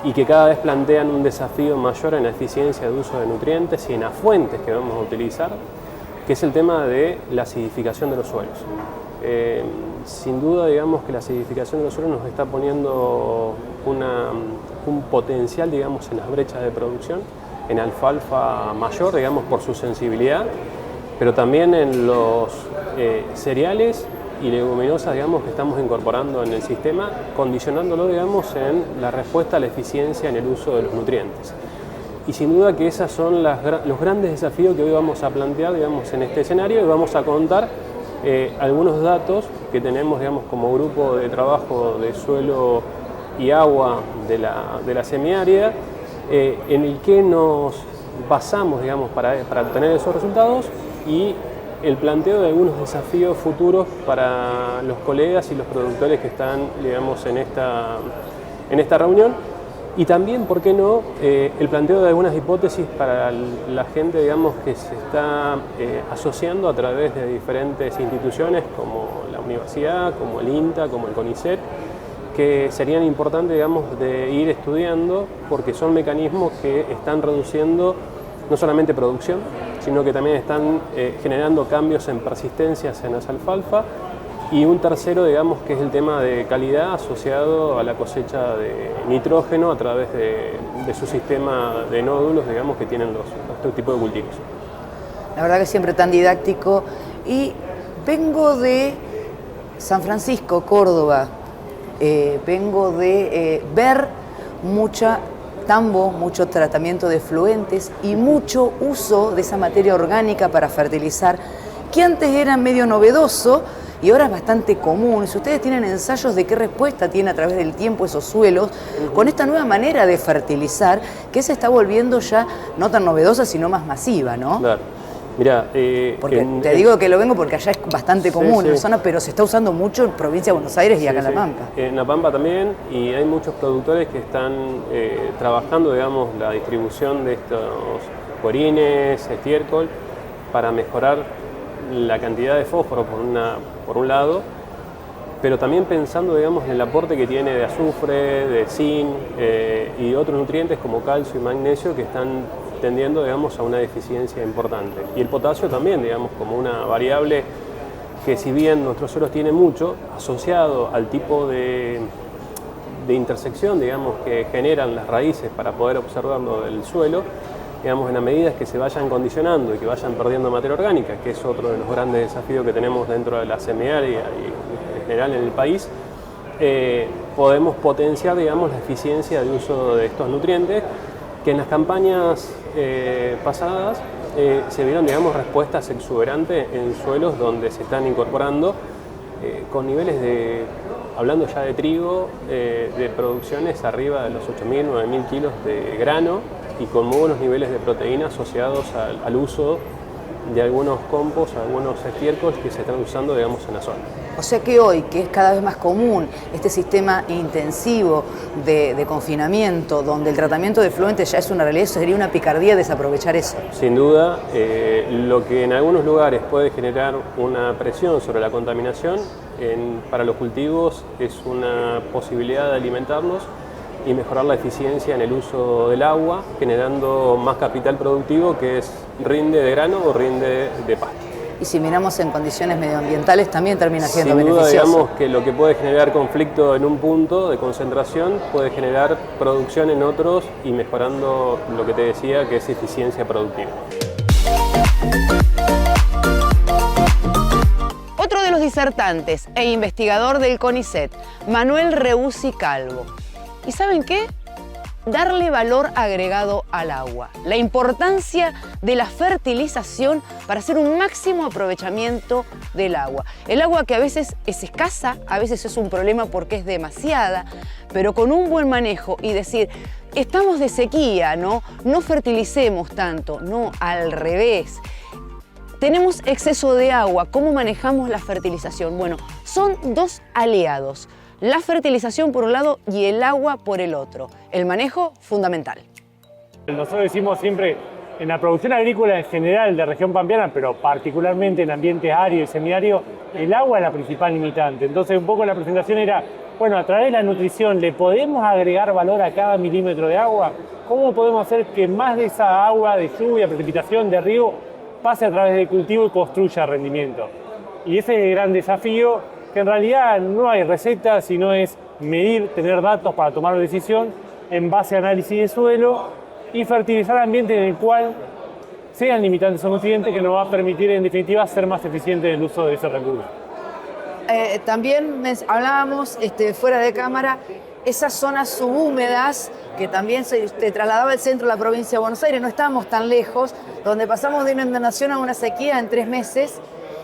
[SPEAKER 13] y que cada vez plantean un desafío mayor en la eficiencia de uso de nutrientes y en las fuentes que vamos a utilizar, que es el tema de la acidificación de los suelos. Sin duda, digamos que la acidificación de los suelos nos está poniendo un potencial, digamos, en las brechas de producción, en alfalfa mayor, digamos, por su sensibilidad, pero también en los cereales y leguminosas, digamos, que estamos incorporando en el sistema, condicionándolo, digamos, en la respuesta a la eficiencia en el uso de los nutrientes. Y sin duda que esos son los grandes desafíos que hoy vamos a plantear, digamos, en este escenario, y vamos a contar algunos datos que tenemos, digamos, como grupo de trabajo de suelo y agua de la semiárida, en el que nos basamos, digamos, para obtener esos resultados, y el planteo de algunos desafíos futuros para los colegas y los productores que están, digamos, en esta reunión. Y también, ¿por qué no?, el planteo de algunas hipótesis para la gente, digamos, que se está asociando a través de diferentes instituciones como la universidad, como el INTA, como el CONICET, que serían importantes, digamos, de ir estudiando, porque son mecanismos que están reduciendo no solamente producción, sino que también están generando cambios en persistencias en las alfalfa. Y un tercero, digamos, que es el tema de calidad asociado a la cosecha de nitrógeno a través de su sistema de nódulos, digamos, que tienen estos tipos de cultivos.
[SPEAKER 2] La verdad que siempre tan didáctico. Y vengo de San Francisco, Córdoba. Vengo de ver mucha tambo, mucho tratamiento de efluentes y mucho uso de esa materia orgánica para fertilizar, que antes era medio novedoso y ahora es bastante común. Si ustedes tienen ensayos de qué respuesta tiene a través del tiempo esos suelos con esta nueva manera de fertilizar, que se está volviendo ya no tan novedosa, sino más masiva, ¿no?
[SPEAKER 13] Claro. Mirá,
[SPEAKER 2] porque te digo que lo vengo porque allá es bastante común en la zona, pero se está usando mucho en provincia de Buenos Aires y acá en La Pampa.
[SPEAKER 13] En La Pampa también, y hay muchos productores que están trabajando, digamos, la distribución de estos corines, estiércol, para mejorar la cantidad de fósforo por un lado, pero también pensando, digamos, en el aporte que tiene de azufre, de zinc y otros nutrientes como calcio y magnesio que están tendiendo, digamos, a una deficiencia importante. Y el potasio también, digamos, como una variable que, si bien nuestros suelos tienen mucho, asociado al tipo de intersección, digamos, que generan las raíces para poder observarlo del suelo, digamos, en las medidas que se vayan condicionando y que vayan perdiendo materia orgánica, que es otro de los grandes desafíos que tenemos dentro de la semiárida y en general en el país, podemos potenciar, digamos, la eficiencia de uso de estos nutrientes, que en las campañas pasadas se vieron, digamos, respuestas exuberantes en suelos donde se están incorporando con niveles hablando ya de trigo, de producciones arriba de los 8.000, 9.000 kilos de grano, y con muy buenos niveles de proteína asociados al uso de algunos compost, algunos estiércoles que se están usando, digamos, en la zona.
[SPEAKER 9] O sea que hoy, que es cada vez más común este sistema intensivo de confinamiento, donde el tratamiento de efluentes ya es una realidad, sería una picardía desaprovechar eso.
[SPEAKER 13] Sin duda, lo que en algunos lugares puede generar una presión sobre la contaminación, para los cultivos es una posibilidad de alimentarlos y mejorar la eficiencia en el uso del agua, generando más capital productivo que es rinde de grano o rinde de pasto.
[SPEAKER 9] Y si miramos en condiciones medioambientales también termina siendo
[SPEAKER 13] Sin duda,
[SPEAKER 9] beneficioso.
[SPEAKER 13] digamos que lo que puede generar conflicto en un punto de concentración puede generar producción en otros y mejorando lo que te decía que es eficiencia productiva.
[SPEAKER 2] Otro de los disertantes e investigador del CONICET, Manuel Reusi Calvo. ¿Y saben qué? Darle valor agregado al agua. La importancia de la fertilización para hacer un máximo aprovechamiento del agua. El agua que a veces es escasa, a veces es un problema porque es demasiada, pero con un buen manejo y decir, estamos de sequía, ¿no? No fertilicemos tanto, no, al revés. Tenemos exceso de agua, ¿cómo manejamos la fertilización? Bueno, son dos aliados. La fertilización por un lado y el agua por el otro. El manejo fundamental.
[SPEAKER 14] Nosotros decimos siempre, en la producción agrícola en general de región pampeana, pero particularmente en ambientes áridos y semiáridos, el agua es la principal limitante. Entonces un poco la presentación era, bueno, a través de la nutrición, ¿le podemos agregar valor a cada milímetro de agua? ¿Cómo podemos hacer que más de esa agua de lluvia, precipitación, de riego, pase a través del cultivo y construya rendimiento? Y ese es el gran desafío, que en realidad no hay receta, sino es medir, tener datos para tomar una decisión en base a análisis de suelo y fertilizar ambiente en el cual sean limitantes o nutrientes que nos va a permitir en definitiva ser más eficiente en el uso de ese recurso.
[SPEAKER 9] También hablábamos fuera de cámara, esas zonas subhúmedas que también se trasladaba el centro de la provincia de Buenos Aires, no estábamos tan lejos, donde pasamos de una inundación a una sequía en 3 meses.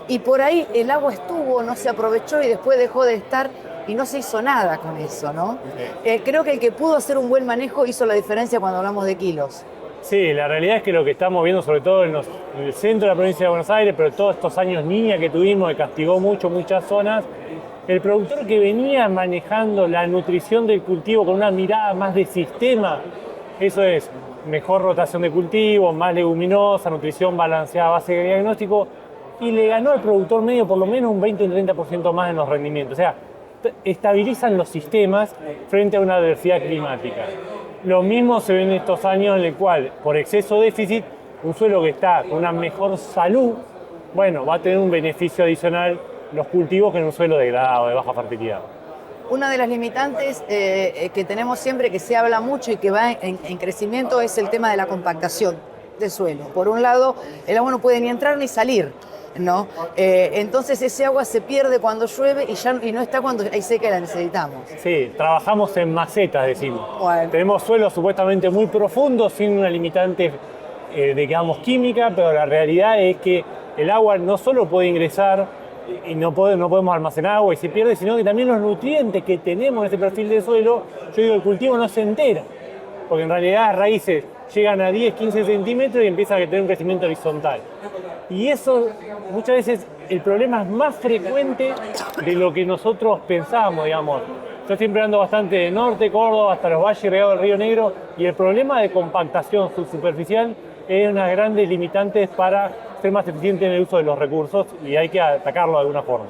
[SPEAKER 9] Y por ahí el agua estuvo, no se aprovechó y después dejó de estar y no se hizo nada con eso, ¿no? Creo que el que pudo hacer un buen manejo hizo la diferencia cuando hablamos de kilos.
[SPEAKER 14] Sí, la realidad es que lo que estamos viendo, sobre todo en el centro de la provincia de Buenos Aires, pero todos estos años niña que tuvimos, que castigó muchas zonas, el productor que venía manejando la nutrición del cultivo con una mirada más de sistema, eso es, mejor rotación de cultivo, más leguminosa, nutrición balanceada, base de diagnóstico, y le ganó al productor medio por lo menos un 20 o un 30% más en los rendimientos. O sea, estabilizan los sistemas frente a una adversidad climática. Lo mismo se ve en estos años en el cual, por exceso de déficit, un suelo que está con una mejor salud, bueno, va a tener un beneficio adicional los cultivos que en un suelo degradado, de baja fertilidad.
[SPEAKER 9] Una de las limitantes que tenemos siempre, que se habla mucho y que va en crecimiento, es el tema de la compactación del suelo. Por un lado, el agua no puede ni entrar ni salir, ¿no? Entonces ese agua se pierde cuando llueve y no está cuando hay seca y la necesitamos.
[SPEAKER 14] Sí, trabajamos en macetas, decimos.
[SPEAKER 9] Bueno.
[SPEAKER 14] Tenemos suelos supuestamente muy profundos, sin una limitante, digamos, química, pero la realidad es que el agua no solo puede ingresar y no podemos almacenar agua y se pierde, sino que también los nutrientes que tenemos en ese perfil de suelo, yo digo, el cultivo no se entera, porque en realidad las raíces llegan a 10, 15 centímetros y empiezan a tener un crecimiento horizontal. Y eso, muchas veces, el problema es más frecuente de lo que nosotros pensábamos, digamos. Yo siempre ando bastante de norte, Córdoba, hasta los valles regados del Río Negro, y el problema de compactación subsuperficial es una de las grandes limitantes para ser más eficiente en el uso de los recursos, y hay que atacarlo de alguna forma.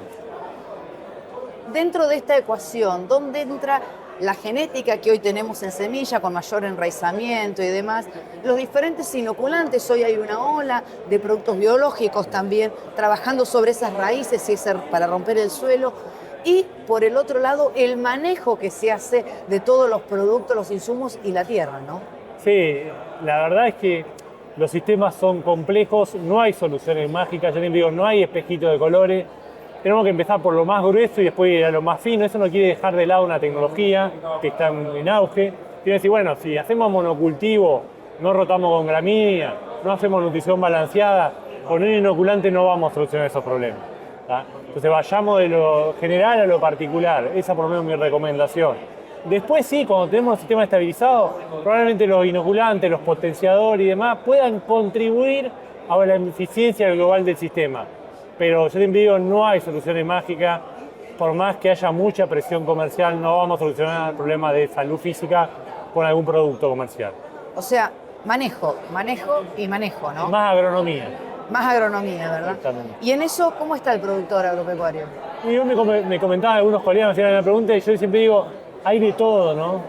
[SPEAKER 9] Dentro de esta ecuación, ¿dónde entra la genética que hoy tenemos en semilla con mayor enraizamiento y demás? Los diferentes inoculantes, hoy hay una ola de productos biológicos también trabajando sobre esas raíces para romper el suelo. Y por el otro lado, el manejo que se hace de todos los productos, los insumos y la tierra, ¿no?
[SPEAKER 14] Sí, la verdad es que los sistemas son complejos, no hay soluciones mágicas, yo siempre digo, no hay espejitos de colores. Tenemos que empezar por lo más grueso y después ir a lo más fino. Eso no quiere dejar de lado una tecnología que está en auge. Tiene que decir, bueno, si hacemos monocultivo, no rotamos con gramínea, no hacemos nutrición balanceada, con un inoculante no vamos a solucionar esos problemas, ¿tá? Entonces vayamos de lo general a lo particular. Esa por lo menos es mi recomendación. Después sí, cuando tenemos el sistema estabilizado, probablemente los inoculantes, los potenciadores y demás puedan contribuir a la eficiencia global del sistema. Pero yo siempre digo, no hay soluciones mágicas. Por más que haya mucha presión comercial, no vamos a solucionar el problema de salud física con algún producto comercial.
[SPEAKER 2] O sea, manejo, ¿no?
[SPEAKER 14] Más agronomía.
[SPEAKER 2] Más agronomía, ¿verdad?
[SPEAKER 14] Exactamente.
[SPEAKER 2] Y en eso, ¿cómo está el productor agropecuario?
[SPEAKER 14] Y yo me comentaban algunos colegas, me hacían la pregunta y yo siempre digo, hay de todo, ¿no?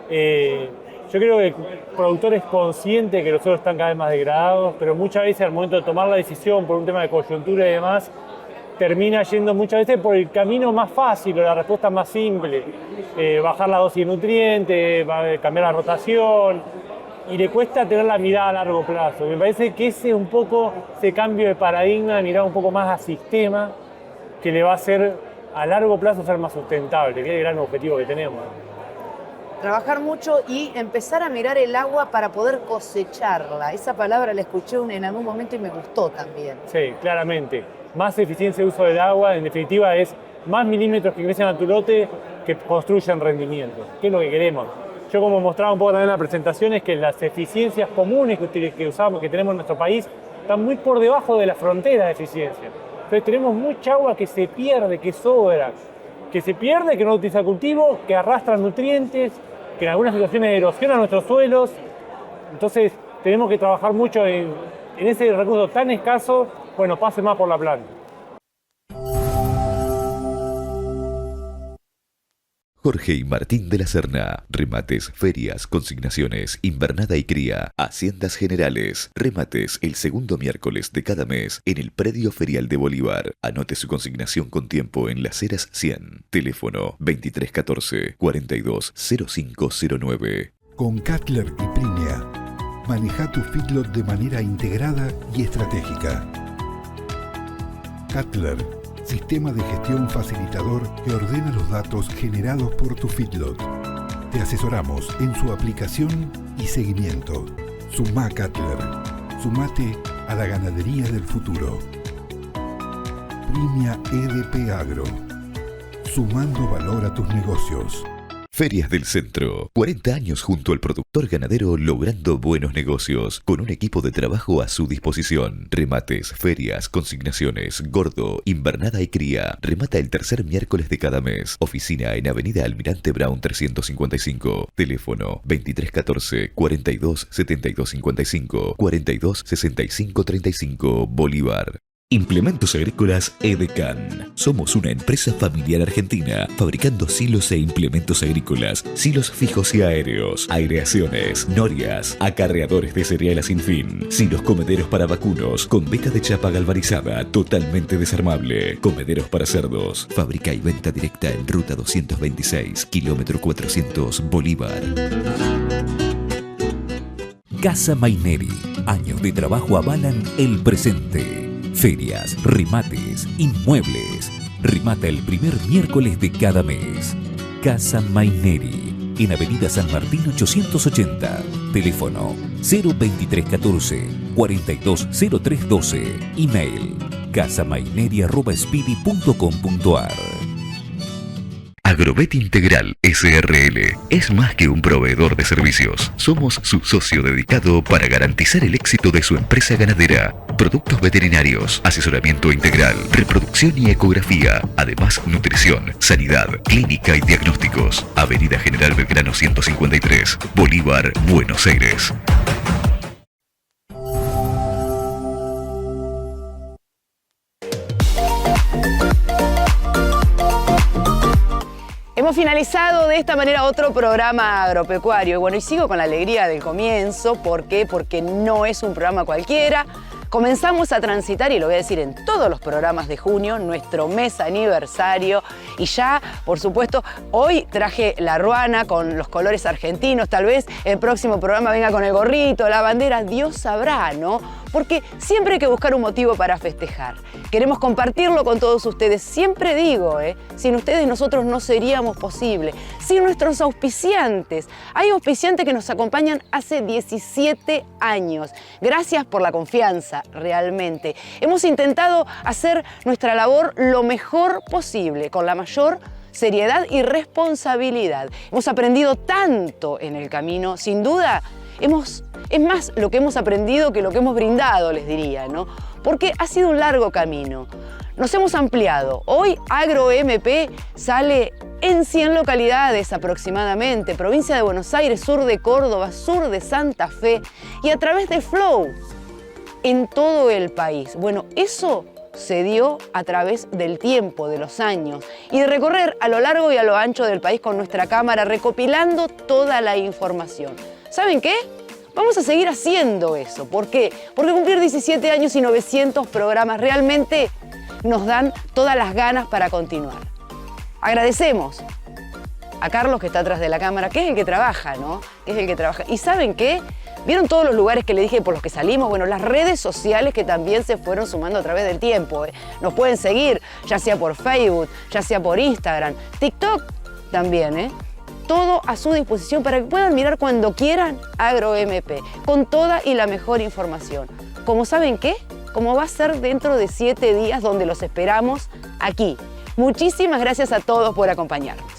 [SPEAKER 14] Yo creo que el productor es consciente que los suelos están cada vez más degradados, pero muchas veces al momento de tomar la decisión por un tema de coyuntura y demás, termina yendo muchas veces por el camino más fácil o la respuesta más simple. Bajar la dosis de nutrientes, cambiar la rotación, y le cuesta tener la mirada a largo plazo. Me parece que ese es un poco ese cambio de paradigma, de mirar un poco más a sistema, que le va a hacer a largo plazo ser más sustentable, que es el gran objetivo que tenemos.
[SPEAKER 2] Trabajar mucho y empezar a mirar el agua para poder cosecharla. Esa palabra la escuché en algún momento y me gustó también.
[SPEAKER 14] Sí, claramente. Más eficiencia de uso del agua, en definitiva, es más milímetros que ingresen a tu lote que construyan rendimiento. ¿Qué es lo que queremos? Yo, como mostraba un poco también en la presentación, es que las eficiencias comunes que usamos, que tenemos en nuestro país, están muy por debajo de la frontera de eficiencia. Entonces tenemos mucha agua que se pierde, que sobra, que se pierde, que no utiliza el cultivo, que arrastra nutrientes, que en algunas situaciones erosiona nuestros suelos. Entonces tenemos que trabajar mucho en ese recurso tan escaso, bueno, pase más por la planta.
[SPEAKER 1] Jorge y Martín de la Serna. Remates, ferias, consignaciones, invernada y cría, haciendas generales. Remates el segundo miércoles de cada mes en el predio ferial de Bolívar. Anote su consignación con tiempo en Las Heras 100. Teléfono 2314 420509.
[SPEAKER 7] Con Cutler y Primia, maneja tu feedlot de manera integrada y estratégica. Cutler, sistema de gestión facilitador que ordena los datos generados por tu feedlot. Te asesoramos en su aplicación y seguimiento. Sumá Cutler. Sumate a la ganadería del futuro. Primia EDP Agro. Sumando valor a tus negocios.
[SPEAKER 1] Ferias del Centro. 40 años junto al productor ganadero logrando buenos negocios, con un equipo de trabajo a su disposición. Remates, ferias, consignaciones, gordo, invernada y cría. Remata el tercer miércoles de cada mes. Oficina en Avenida Almirante Brown 355. Teléfono 2314 427255 426535 Bolívar. Implementos Agrícolas Edecan. Somos una empresa familiar argentina fabricando silos e implementos agrícolas, silos fijos y aéreos, aireaciones, norias, acarreadores de cereal a sin fin, silos comederos para vacunos con veta de chapa galvanizada totalmente desarmable, comederos para cerdos. Fábrica y venta directa en Ruta 226, kilómetro 400, Bolívar.
[SPEAKER 8] Casa Maineri. Años de trabajo avalan el presente. Ferias, remates, inmuebles. Remata el primer miércoles de cada mes. Casa Maineri, en Avenida San Martín 880. Teléfono 02314 420312. Email casamaineri@speedy.com.ar.
[SPEAKER 1] Agrovet Integral SRL es más que un proveedor de servicios. Somos su socio dedicado para garantizar el éxito de su empresa ganadera. Productos veterinarios, asesoramiento integral, reproducción y ecografía. Además, nutrición, sanidad, clínica y diagnósticos. Avenida General Belgrano 153, Bolívar, Buenos Aires.
[SPEAKER 2] Hemos finalizado de esta manera otro programa agropecuario. Bueno, y sigo con la alegría del comienzo. ¿Por qué? Porque no es un programa cualquiera. Comenzamos a transitar, y lo voy a decir en todos los programas de junio, nuestro mes aniversario. Y ya, por supuesto, hoy traje la ruana con los colores argentinos. Tal vez el próximo programa venga con el gorrito, la bandera. Dios sabrá, ¿no? Porque siempre hay que buscar un motivo para festejar. Queremos compartirlo con todos ustedes. Siempre digo, sin ustedes nosotros no seríamos posible. Sin nuestros auspiciantes. Hay auspiciantes que nos acompañan hace 17 años. Gracias por la confianza, realmente. Hemos intentado hacer nuestra labor lo mejor posible, con la mayor seriedad y responsabilidad. Hemos aprendido tanto en el camino. Sin duda, hemos Es más lo que hemos aprendido que lo que hemos brindado, les diría, ¿no? Porque ha sido un largo camino. Nos hemos ampliado. Hoy AgroMP sale en 100 localidades aproximadamente, provincia de Buenos Aires, sur de Córdoba, sur de Santa Fe y a través de Flow en todo el país. Bueno, eso se dio a través del tiempo, de los años y de recorrer a lo largo y a lo ancho del país con nuestra cámara, recopilando toda la información. ¿Saben qué? Vamos a seguir haciendo eso. ¿Por qué? Porque cumplir 17 años y 900 programas realmente nos dan todas las ganas para continuar. Agradecemos a Carlos, que está atrás de la cámara, que es el que trabaja, ¿no? Que es el que trabaja. ¿Y saben qué? ¿Vieron todos los lugares que le dije por los que salimos? Bueno, las redes sociales que también se fueron sumando a través del tiempo. Nos pueden seguir, ya sea por Facebook, ya sea por Instagram, TikTok también, Todo a su disposición para que puedan mirar cuando quieran AgroMP, con toda y la mejor información. ¿Cómo saben qué? Como va a ser dentro de 7 días donde los esperamos aquí. Muchísimas gracias a todos por acompañarnos.